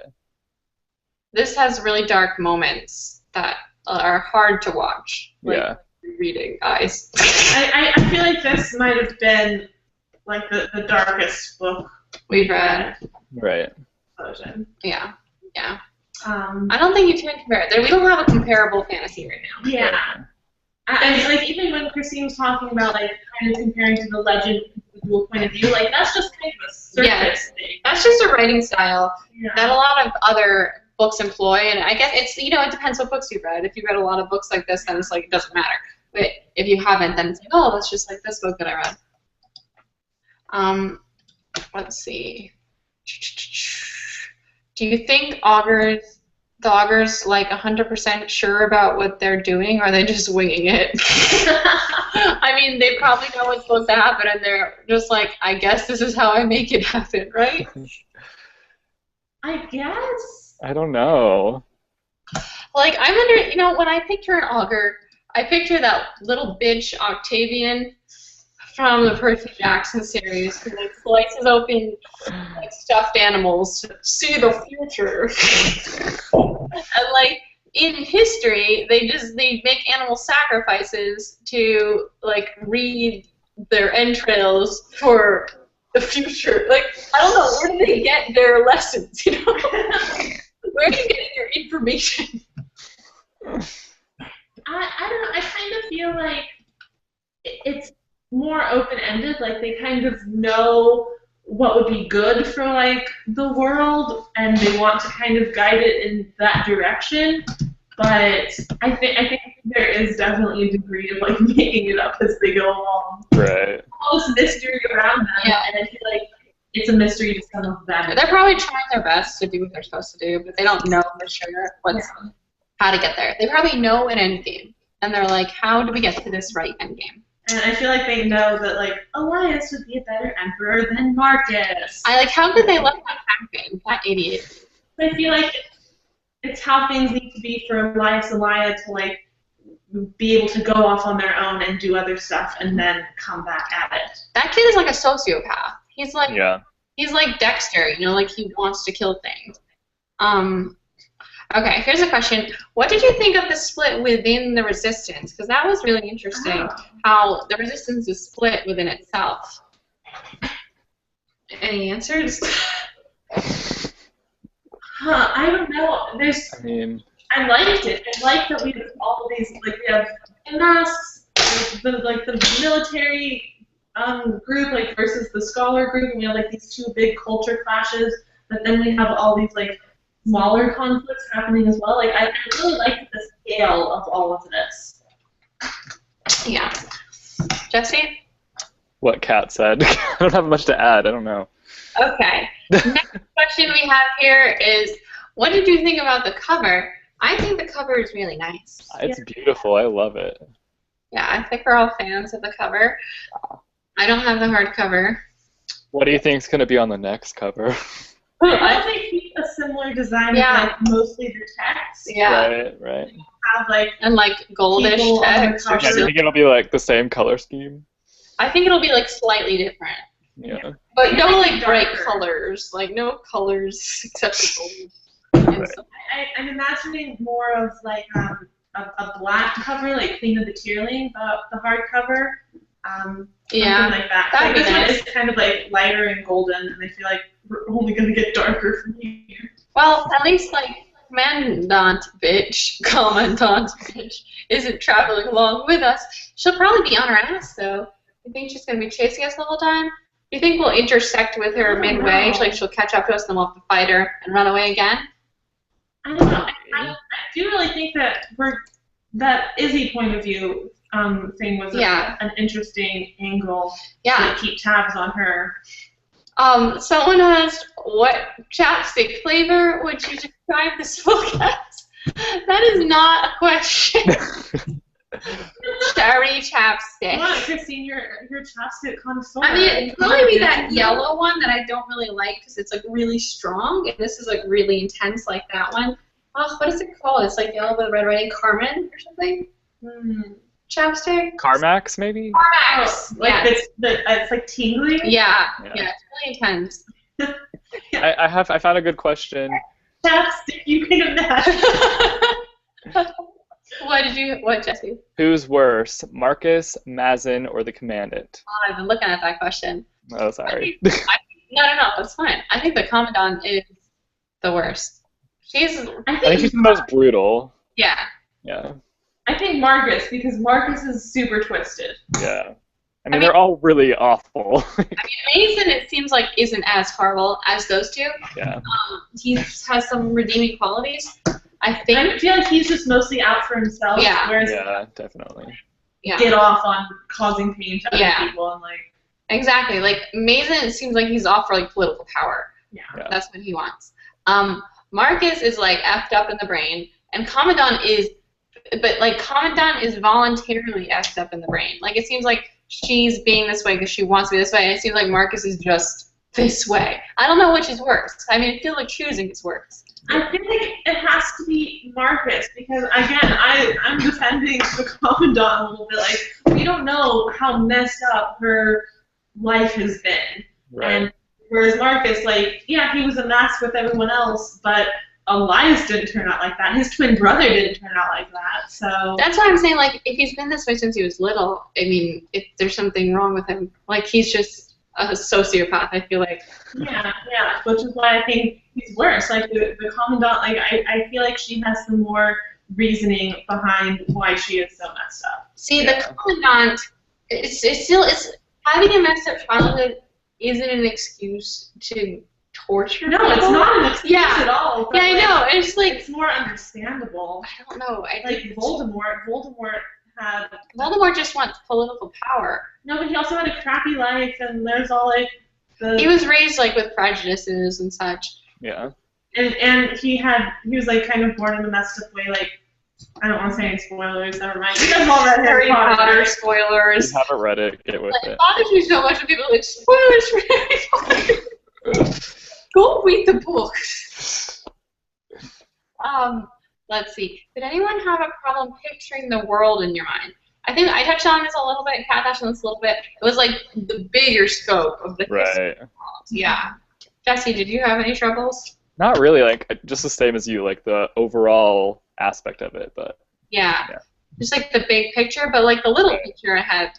This has really dark moments that are hard to watch. Like, reading eyes. I feel like this might have been, like, the darkest book we've read. Right. Yeah. I don't think you can compare it. We don't have a comparable fantasy right now. Yeah. And, like, even when Christine was talking about, like, kind of comparing to the legend from the dual point of view, like, that's just kind of a surface thing. That's just a writing style that a lot of other books employ, and I guess it's, you know, it depends what books you've read. If you've read a lot of books like this, then it's like, it doesn't matter. But if you haven't, then it's like, oh, that's just like this book that I read. Let's see. Do you think the augurs, like, 100% sure about what they're doing, or are they just winging it? I mean, they probably know what's supposed to happen, and they're just like, I guess this is how I make it happen, right? I guess. I don't know. Like, I wonder, you know, when I picture an augur, I picture that little bitch Octavian from the Percy Jackson series who, like, slices open, like, stuffed animals to see the future. And, like, in history, they make animal sacrifices to, like, read their entrails for the future. Like, I don't know, where do they get their lessons, you know? Where do you get your information? I don't know. I kind of feel like it's more open-ended. Like they kind of know what would be good for like the world, and they want to kind of guide it in that direction. But I think there is definitely a degree of like making it up as they go along. Right. All this mystery around them, and I feel like it's a mystery to some of them. They're probably trying their best to do what they're supposed to do, but they don't know for sure how to get there. They probably know an end game, and they're like, how do we get to this right end game? And I feel like they know that like Elias would be a better emperor than Marcus. How could they let that happen? That idiot. I feel like it's how things need to be for Elias and Elia to like be able to go off on their own and do other stuff and then come back at it. That kid is like a sociopath. He's like he's like Dexter, like he wants to kill things. Okay, here's a question. What did you think of the split within the Resistance? Because that was really interesting, how the Resistance is split within itself. Any answers? I don't know. I liked it. I liked that we have all of these, like we have masks, the military group like versus the scholar group, and we have like these two big culture clashes, but then we have all these like smaller conflicts happening as well. Like I really liked the scale of all of this. Yeah. Jesse? What Kat said. I don't have much to add. I don't know. Okay. Next question we have here is, what did you think about the cover? I think the cover is really nice. It's beautiful. I love it. Yeah, I think we're all fans of the cover. I don't have the hardcover. What do you think is going to be on the next cover? I think keep a similar design with like mostly the text. Yeah. Right. Have like goldish text. Yeah, do you think it'll be like the same color scheme? I think it'll be like slightly different. Yeah. But no like bright colors. Like no colors except the gold. Right. I'm imagining more of like a black cover, like Queen of the Tearling, the hardcover. Something like that. That'd be this nice. one is kind of like lighter and golden, and I feel like we're only going to get darker from here. Well, at least like Commandant bitch isn't traveling along with us. She'll probably be on her ass though. You think she's going to be chasing us the whole time? Do you think we'll intersect with her midway? Like she'll catch up to us and then we'll have to fight her and run away again? I don't know. I do really think that that Izzy point of view thing was an interesting angle to keep tabs on her. Someone asked, what chapstick flavor would you describe this book as? That is not a question. Cherry chapstick. Come on, Christine, you're chapstick connoisseur. I mean, it'd probably be that yellow one that I don't really like because it's like really strong, and this is like really intense like that one. Oh, what is it called? It's like yellow with red writing. Carmen or something? Chapstick? Carmax, maybe? Carmax. It's like tingly? Yeah, it's really intense. I found a good question. Chapstick, you can imagine. What, Jesse? Who's worse, Marcus, Mazin, or the Commandant? Oh, I've been looking at that question. Oh, sorry. No, it's fine. I think the Commandant is the worst. I think she's the most brutal. Yeah. Yeah. I think Marcus, because Marcus is super twisted. Yeah. I mean, they're all really awful. Mason, it seems like, isn't as horrible as those two. Yeah. He has some redeeming qualities, I think. I feel like he's just mostly out for himself. Yeah. Whereas definitely. Yeah. Get off on causing pain to other people and like. Exactly. Like Mason, it seems like he's off for like political power. Yeah. That's what he wants. Marcus is like effed up in the brain, and Commandant is voluntarily effed up in the brain. Like it seems like she's being this way because she wants to be this way, and it seems like Marcus is just this way. I don't know which is worse. I mean, I feel like choosing is worse. I feel like it has to be Marcus because, again, I'm defending the Commandant a little bit. Like, we don't know how messed up her life has been. Right. And whereas Marcus, like, yeah, he was a mess with everyone else, but Elias didn't turn out like that. His twin brother didn't turn out like that. So that's why I'm saying, like, if he's been this way since he was little, I mean, if there's something wrong with him, like, he's just a sociopath, I feel like. Yeah, which is why I think he's worse. Like, the Commandant, like, I feel like she has some more reasoning behind why she is so messed up. See, the Commandant, it's having a messed up childhood isn't an excuse to torture No, people. it's not an excuse at all. Yeah, I know. It's like, it's more understandable. I don't know. I Like think Voldemort had. Voldemort just wants political power. No, but he also had a crappy life, and there's all like the. He was raised like with prejudices and such. Yeah. And he was like kind of born in a messed up way. Like, I don't want to say any spoilers. Never mind. You guys all read Harry Potter If spoilers. you haven't read it, get with It it. bothers me so much when people are like, spoilers for Harry Potter. Go read the book. Let's see. Did anyone have a problem picturing the world in your mind? I think I touched on this a little bit, Kat touched on this a little bit. It was like the bigger scope of the history of the world. Yeah. Jesse, did you have any troubles? Not really, like, just the same as you, like, the overall aspect of it, but... Yeah. Just like the big picture, but like the little picture I had.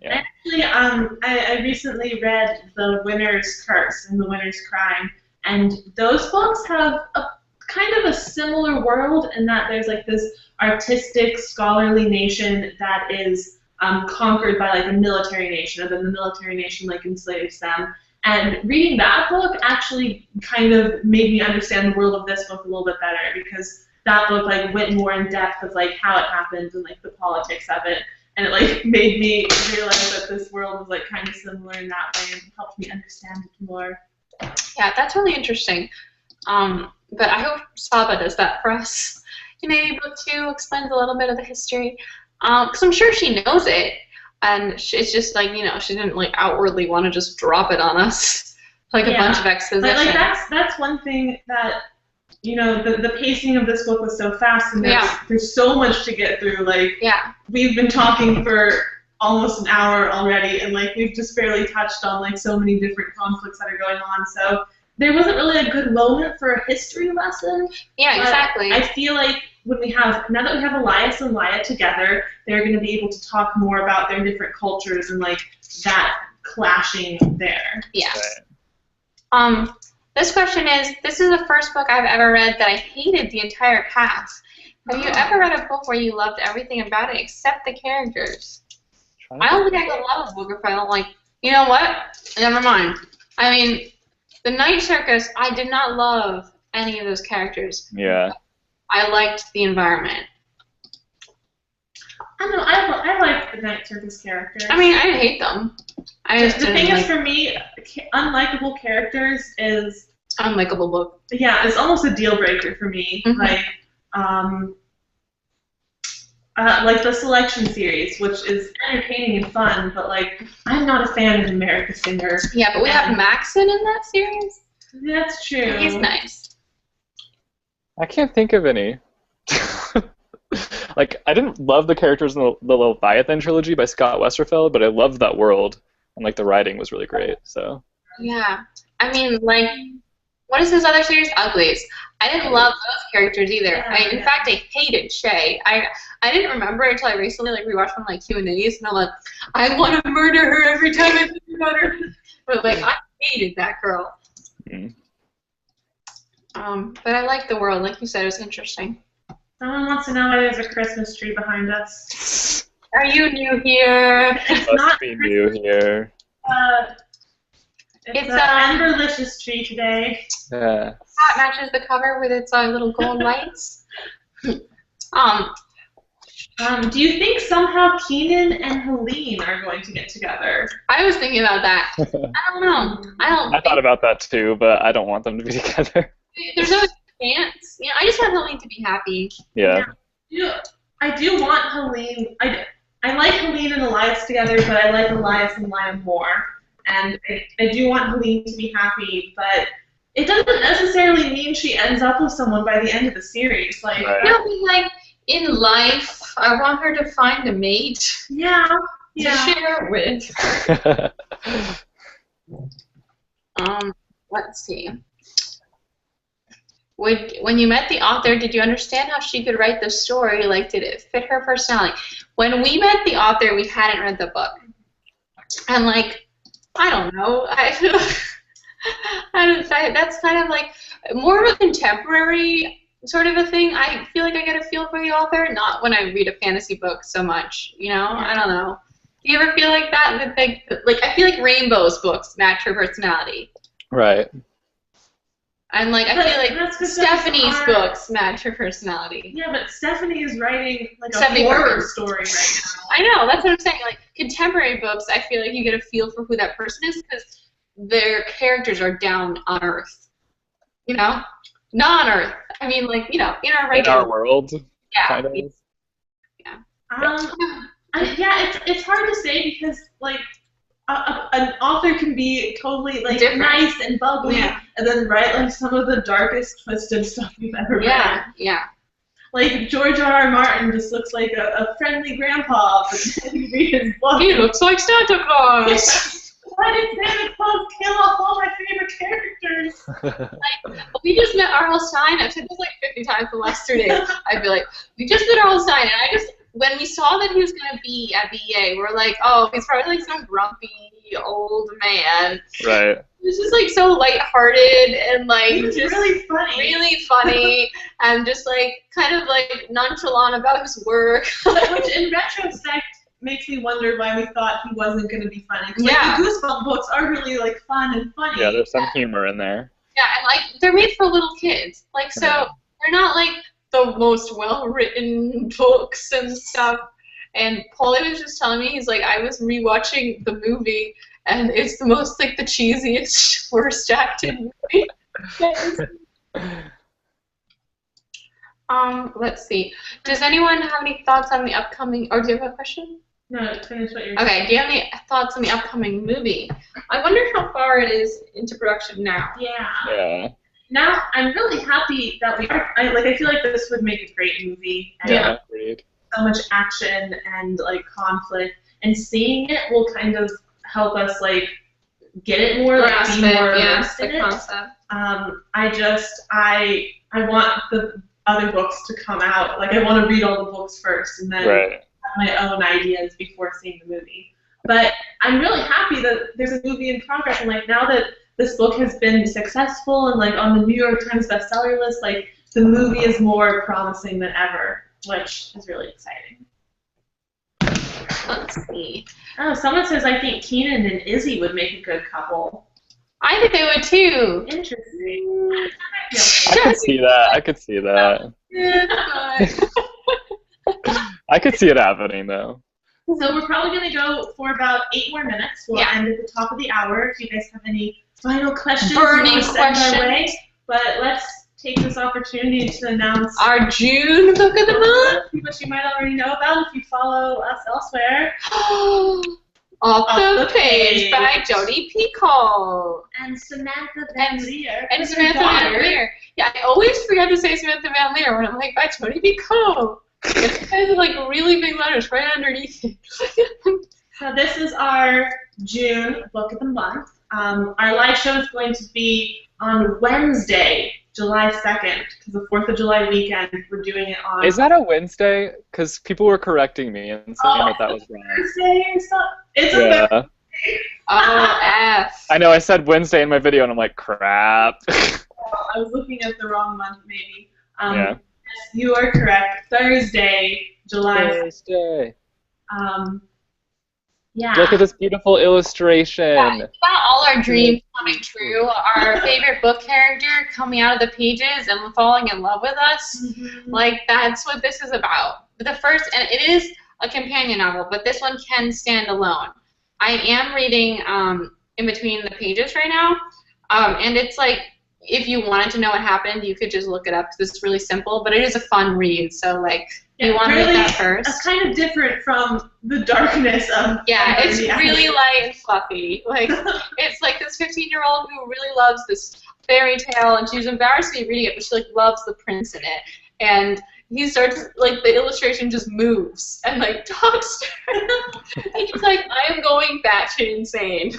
Yeah. Actually, I recently read The Winner's Curse and The Winner's Crime, and those books have a kind of a similar world in that there's like this artistic, scholarly nation that is conquered by like a military nation, and then the military nation like enslaves them. And reading that book actually kind of made me understand the world of this book a little bit better, because that book like went more in depth of like how it happened and like the politics of it. And it like made me realize that this world was like kind of similar in that way, and helped me understand it more. Yeah, that's really interesting. But I hope Saba does that for us. Maybe book 2 explains a little bit of the history. Because I'm sure she knows it. And it's just like, you know, she didn't like outwardly want to just drop it on us. Like a bunch of exposition. But like that's one thing that, you know, the pacing of this book was so fast, and there's so much to get through. Like, we've been talking for almost an hour already, and like we've just barely touched on like so many different conflicts that are going on. So there wasn't really a good moment for a history lesson. Yeah, exactly. I feel like now that we have Elias and Laya together, they're going to be able to talk more about their different cultures and like that clashing there. Yeah. Right. This question is, this is the first book I've ever read that I hated the entire cast. Have you ever read a book where you loved everything about it except the characters? I don't think I could love a book if I don't like... You know what? Never mind. I mean, The Night Circus, I did not love any of those characters. Yeah. I liked the environment. I don't know, I like the Night Circus characters. I mean, I didn't hate them. The thing is, for me, unlikable characters is... Unlikable book. Yeah, it's almost a deal breaker for me. Mm-hmm. Like the Selection series, which is entertaining and fun, but like, I'm not a fan of America Singer. Yeah, but we have Maxon in that series. That's true. He's nice. I can't think of any. Like, I didn't love the characters in the Leviathan trilogy by Scott Westerfeld, but I loved that world, and like the writing was really great. So. Yeah, I mean, like, what is this other series? Uglies. I didn't love those characters either. In fact, I hated Shay. I didn't remember until I recently like rewatched one of like Q&As, and I'm like, I want to murder her every time I think about her. But like, I hated that girl. Mm. But I liked the world, like you said, it was interesting. Someone wants to know why there's a Christmas tree behind us. Are you new here? It's Must not be new here. It's an Emberlicious tree today. Yeah. That matches the cover with its little gold lights. Do you think somehow Keenan and Helene are going to get together? I was thinking about that. I don't know. I thought about that too, but I don't want them to be together. There's no chance. You know, I just want Helene to be happy. Yeah. I do want Helene. I like Helene and Elias together, but I like Elias and Laya more. And I do want Helene to be happy, but it doesn't necessarily mean she ends up with someone by the end of the series. Like, no, but like in life, I want her to find a mate. To share with. Let's see. When you met the author, did you understand how she could write the story? Like, did it fit her personality? When we met the author, we hadn't read the book. And, like, I don't know. That's kind of like more of a contemporary sort of a thing. I feel like I get a feel for the author, not when I read a fantasy book so much, you know? I don't know. Do you ever feel like that? Like I feel like Rainbow's books match her personality. Right. And like I feel like Stephanie's books match her personality. Yeah, but Stephanie is writing like a Stephanie horror Burke. story right now. I know, that's what I'm saying. Like contemporary books, I feel like you get a feel for who that person is because their characters are down on Earth. You know? Not on Earth. I mean, like, you know, in our regular... In our world, yeah. kind of. Yeah. Yeah, it's hard to say because, like, an author can be totally, like, different. nice and bubbly and then write, like, some of the darkest, twisted stuff you've ever read. Yeah. Like, George R.R. Martin just looks like a friendly grandpa, but then you read his book. He looks like Santa Claus. Why did Santa Claus kill off all my favorite characters? Like, we just met R.L. Stein. I've said this like 50 times in the last 3 days. I'd be like, we just met R.L. Stein, and when we saw that he was going to be at BEA, we're like, oh, he's probably like some grumpy old man. Right. He was just like so lighthearted and like He was just really funny, and just like kind of like nonchalant about his work. Which in retrospect makes me wonder why we thought he wasn't going to be funny. Because like, the Goosebumps books are really like fun and funny. Yeah, there's some humor in there. Yeah, and like they're made for little kids. Like so they're not like the most well-written books and stuff. And Paulie was just telling me, he's like, I was rewatching the movie, and it's the most like the cheesiest, worst acted movie. Let's see. Does anyone have any thoughts on the upcoming? Or do you have a question? No, finish what you're saying. Okay. Do you have any thoughts on the upcoming movie? I wonder how far it is into production now. Yeah. Now I'm really happy that we are. I feel like this would make a great movie. And Agreed. so much action and like conflict, and seeing it will kind of help us like get it more, like be more immersed in it. Concept. I want the other books to come out. Like I want to read all the books first and then have my own ideas before seeing the movie. But I'm really happy that there's a movie in progress, and like now that this book has been successful and like on the New York Times bestseller list, like the movie is more promising than ever, which is really exciting. Let's see. Oh, someone says I think Keenan and Izzy would make a good couple. I think they would too. Interesting. I could see that. I could see it happening though. So we're probably going to go for about 8 more minutes. We'll end at the top of the hour if you guys have any final questions. Burning questions. Our way. But let's take this opportunity to announce our June book of the month, which you might already know about if you follow us elsewhere. Off the Page by Jodi Picoult. And Samantha Van Leer. And Samantha Van Leer. Yeah, I always forget to say Samantha Van Leer when I'm like, by Jodi Picoult. It has like really big letters right underneath it. So this is our June book of the month. Our live show is going to be on Wednesday, July 2nd, because the 4th of July weekend, we're doing it on... Is that a Wednesday? Because people were correcting me and saying that was wrong. Thursday or something? It's a Thursday. Oh, F. I know, I said Wednesday in my video, and I'm like, crap. I was looking at the wrong month, maybe. Yes, you are correct. Thursday, July 2nd. Thursday. Yeah. Look at this beautiful illustration. Yeah, it's about all our dreams coming true. Our favorite book character coming out of the pages and falling in love with us. Mm-hmm. Like, that's what this is about. The first, and it is a companion novel, but this one can stand alone. I am reading in between the pages right now, and it's like, if you wanted to know what happened, you could just look it up because it's really simple, but it is a fun read, so like, you want to read that first. It's kind of different from the darkness of... Yeah, it's really light and fluffy. Like, it's like this 15-year-old who really loves this fairy tale, and she's embarrassed to be reading it, but she like loves the prince in it. And he starts, like, the illustration just moves and like talks to her. And he's like, I am going batshit insane.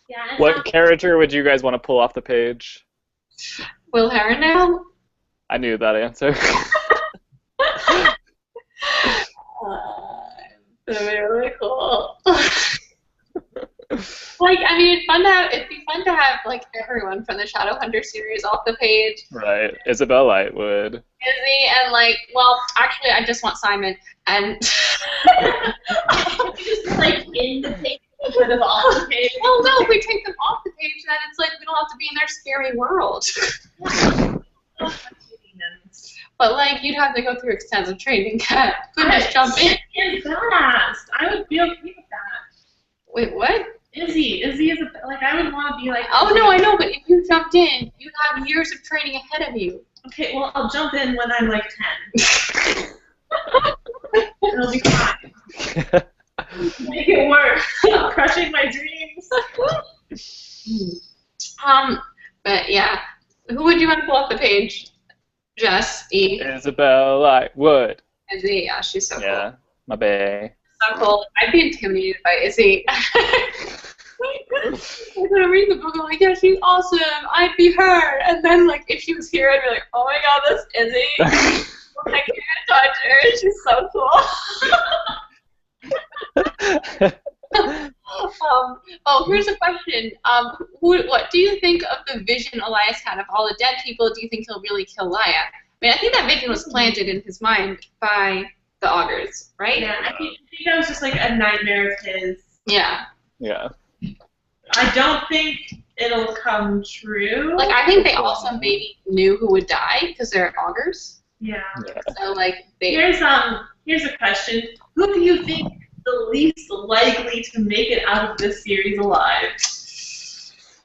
Yeah, what character would you guys want to pull off the page? Will Harrendale? I knew that answer. Really cool. Like, I mean, it'd be fun fun to have like everyone from the Shadowhunter series off the page. Right. Isabel Lightwood. Izzy and like, well, actually, I just want Simon and. Just like in the page instead of off the page. Well, no, if we take them off the page, then it's like we don't have to be in their scary world. But like, you'd have to go through extensive training. Couldn't just jump in. Is fast. I would be okay with that. Wait, what? Izzy is like I would want to be like. Oh no, I know, but if you jumped in, you'd have years of training ahead of you. Okay, well I'll jump in when I'm like 10. It'll be fine. Make it work. I'm crushing my dreams. But yeah, who would you want to pull off the page? Jess, E. Isabel Lightwood. Izzy, yeah, she's so cool. My bae. So cool. I'd be intimidated by Izzy. I'm gonna read the book. I'm like, yeah, she's awesome. I'd be her. And then, like, if she was here, I'd be like, oh my god, that's Izzy. I can't touch her. She's so cool. Oh, here's a question. What do you think of the vision Elias had of all the dead people? Do you think he'll really kill Laia? I mean, I think that vision was planted in his mind by the augurs, right? Yeah, I think that was just like a nightmare of his. Yeah. Yeah. I don't think it'll come true. Like, I think they also maybe knew who would die because they're augurs. Yeah. So, like, they... Here's a question. Who do you think the least likely to make it out of this series alive?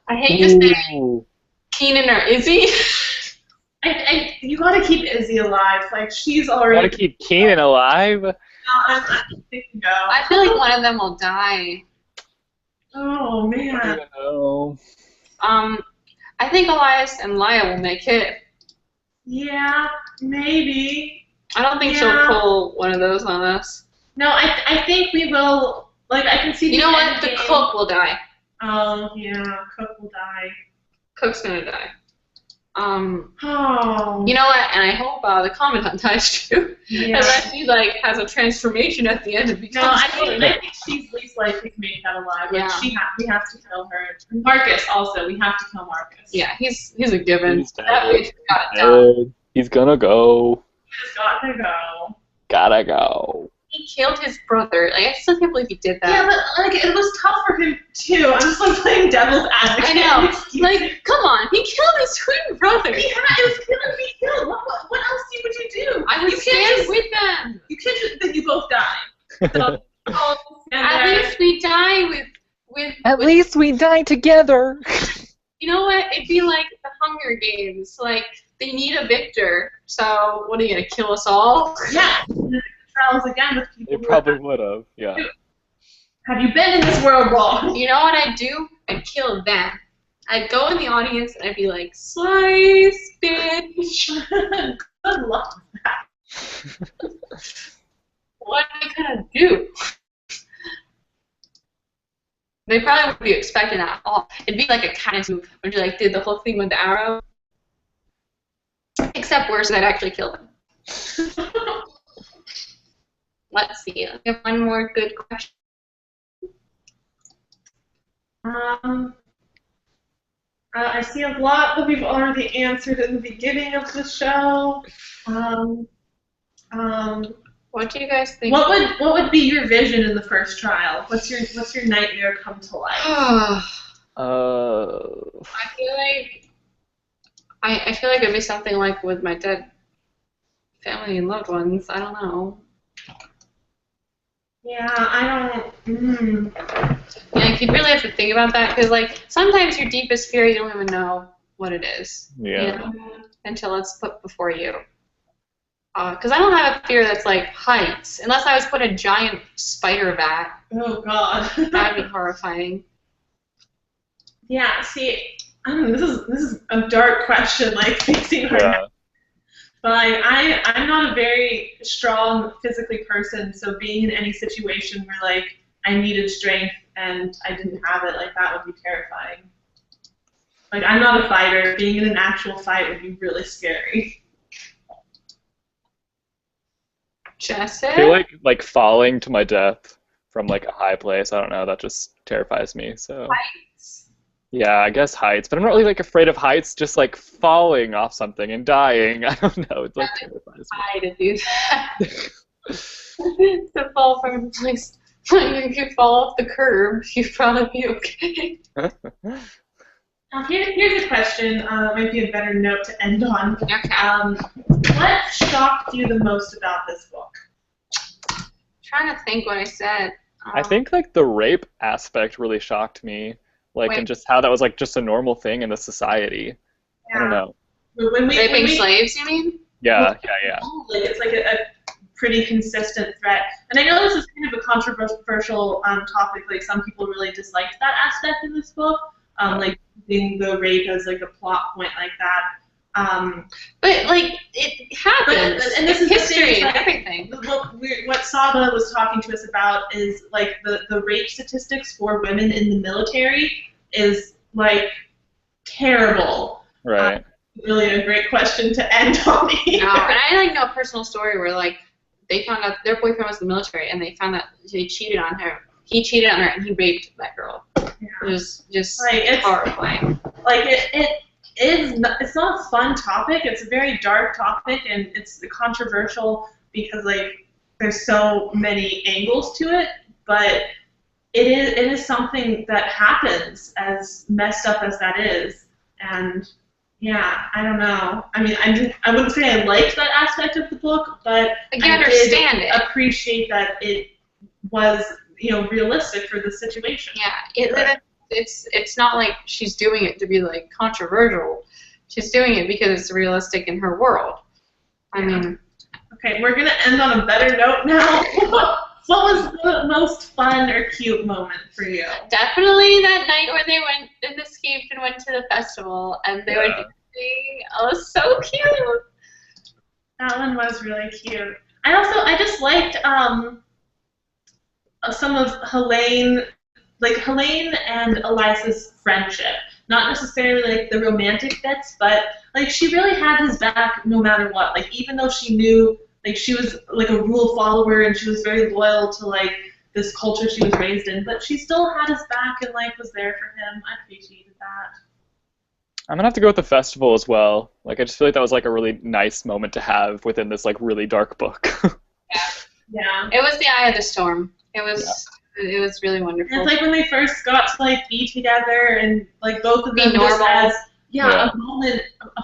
I hate to say Keenan or Izzy. You gotta keep Izzy alive. Like, she's already... You gotta keep Keenan alive? No, I'm thinking no. I feel like one of them will die. Oh, man. I don't know. I think Elias and Laia will make it. Yeah, maybe. I don't think she'll pull one of those on us. No, I think we will. Like, I can see. You know what? The cook will die. Oh yeah, Cook will die. Cook's gonna die. Oh. You know what? And I hope the Commandant dies too. Yeah. Unless he like has a transformation at the end and becomes. No, I think she's least likely to make that alive. Like, Yeah. we have to kill her. Marcus also. We have to kill Marcus. Yeah, he's a given. He's That bitch got done. He's gonna go. He's got to go. Gotta go. He killed his brother. Like, I still can't believe he did that. Yeah, but like it was tough for him too. I'm just like playing devil's advocate. I know. Like, come on, he killed his twin brother. It was killing me killed. What else would you do? I would stand with them. You can't just then you both die. So, At least we die with. At least we die together. You know what? It'd be like the Hunger Games. Like, they need a victor. So, what are you gonna kill us all? Yeah. Trials again with people. They probably would have. Yeah. Have you been in this world long? You know what I'd do? I'd kill them. I'd go in the audience and I'd be like, slice, bitch. Good luck with that. What am I gonna do? They probably wouldn't be expecting that at all. It'd be like a kindness move when you like did the whole thing with the arrow. Except worse, I'd actually kill them. Let's see. I have one more good question. I see a lot that we've already answered in the beginning of the show. What do you guys think? What would be your vision in the first trial? What's your nightmare come to life? I feel like I feel like it'd be something like with my dead family and loved ones. I don't know. Yeah, I don't. Yeah, you really have to think about that because, like, sometimes your deepest fear you don't even know what it is. Yeah. You know, until it's put before you. Because I don't have a fear that's like heights, unless I was put a giant spider bat. Oh God. That'd be horrifying. Yeah. See, I don't know, this is a dark question, like facing right now. But I'm not a very strong physically person, so being in any situation where like I needed strength and I didn't have it, like that would be terrifying. Like I'm not a fighter. Being in an actual fight would be really scary. Jesse? I feel like falling to my death from like a high place. I don't know. That just terrifies me. So. Heights. Yeah, I guess heights, but I'm not really like afraid of heights. Just like falling off something and dying. I don't know. It's like terrifies I to do that. To fall from a place. If you fall off the curb, you'd probably be okay. me. Here's a question. Might be a better note to end on. Okay. What shocked you the most about this book? Trying to think what I said. I think like the rape aspect really shocked me, like, Wait. and just how that was like just a normal thing in the society. I don't know. Raping slaves, you mean? Yeah. Like it's like a pretty consistent threat. And I know this is kind of a controversial topic. Like some people really disliked that aspect of this book, like using the rape as like a plot point like that. But like it happens, and this is history and everything. What Saba was talking to us about is like the rape statistics for women in the military is like terrible. Right. Really a great question to end on here. No, and I like know a personal story where like they found out their boyfriend was in the military and they found out they cheated on her. He cheated on her and he raped that girl. Yeah. It was just like, it's horrifying. Like it's not a fun topic. It's a very dark topic and it's controversial because like there's so many angles to it, but it is something that happens, as messed up as that is. And yeah, I don't know. I mean, I wouldn't say I liked that aspect of the book, but I understand did appreciate that it was, realistic for the situation. Yeah, it's not like she's doing it to be like controversial. She's doing it because it's realistic in her world. I mean. Okay, we're gonna end on a better note now. What was the most fun or cute moment for you? Definitely that night where they went and escaped and went to the festival and they were dancing. Oh, so cute. That one was really cute. I just liked some of Helene and Eliza's friendship. Not necessarily like the romantic bits, but like she really had his back no matter what. Like even though she knew like she was like a rule follower and she was very loyal to like this culture she was raised in, but she still had his back and like was there for him. I appreciated that. I'm gonna have to go with the festival as well. Like I just feel like that was like a really nice moment to have within this like really dark book. Yeah. It was the eye of the storm. It was really wonderful. And it's like when they first got to like be together and like both of them normal. just as a moment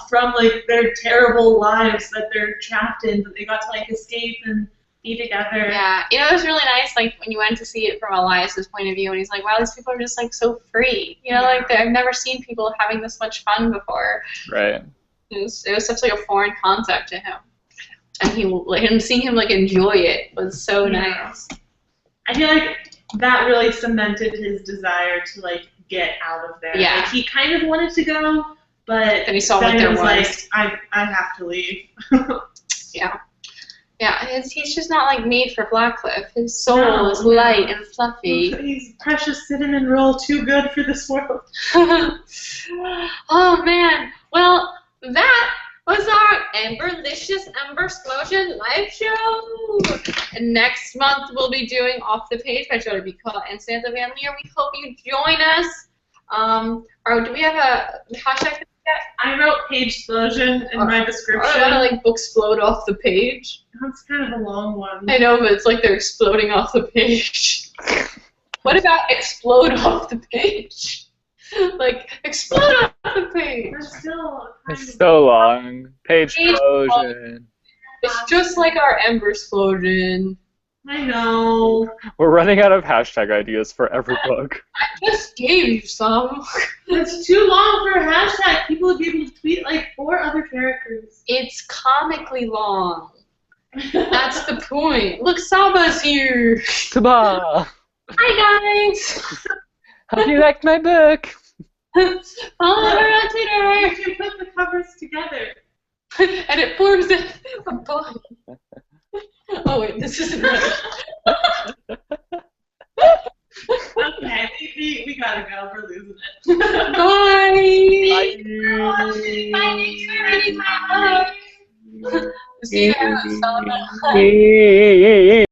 from like their terrible lives that they're trapped in, that they got to like escape and be together. Yeah, it was really nice like when you went to see it from Elias's point of view and he's like, wow, these people are just like so free. Like I've never seen people having this much fun before. Right. It was such like a foreign concept to him. And seeing him like enjoy it was so nice. I feel like that really cemented his desire to like get out of there. Yeah. Like he kind of wanted to go, but then he saw what there was. Like, I have to leave. Yeah. Yeah, he's just not like made for Blackcliff. His soul is light and fluffy. He's precious cinnamon roll, too good for this world. Oh man. Well, that was our Emberlicious Embersplosion live show. And next month we'll be doing Off the Page by Jody B. Cole and Samantha Van Leer. We hope you join us. Or do we have a hashtag yet? I wrote Pagesplosion in my description. I want to like Booksplosion off the page. That's kind of a long one. I know, but it's like they're exploding off the page. What about explode off the page? Like, explode off the page. It's so long. Pagesplosion. It's just like our Embersplosion. I know. We're running out of hashtag ideas for every book. I just gave you some. It's too long for a hashtag. People would be able to tweet like 4 other characters. It's comically long. That's the point. Look, Saba's here. Taba! Hi, guys. Hope you liked my book. Follow her on Twitter. You can put the covers together. And it forms a body. Oh, wait, this isn't right. Okay, we gotta go. We're losing it. Bye. Bye. Bye. See you.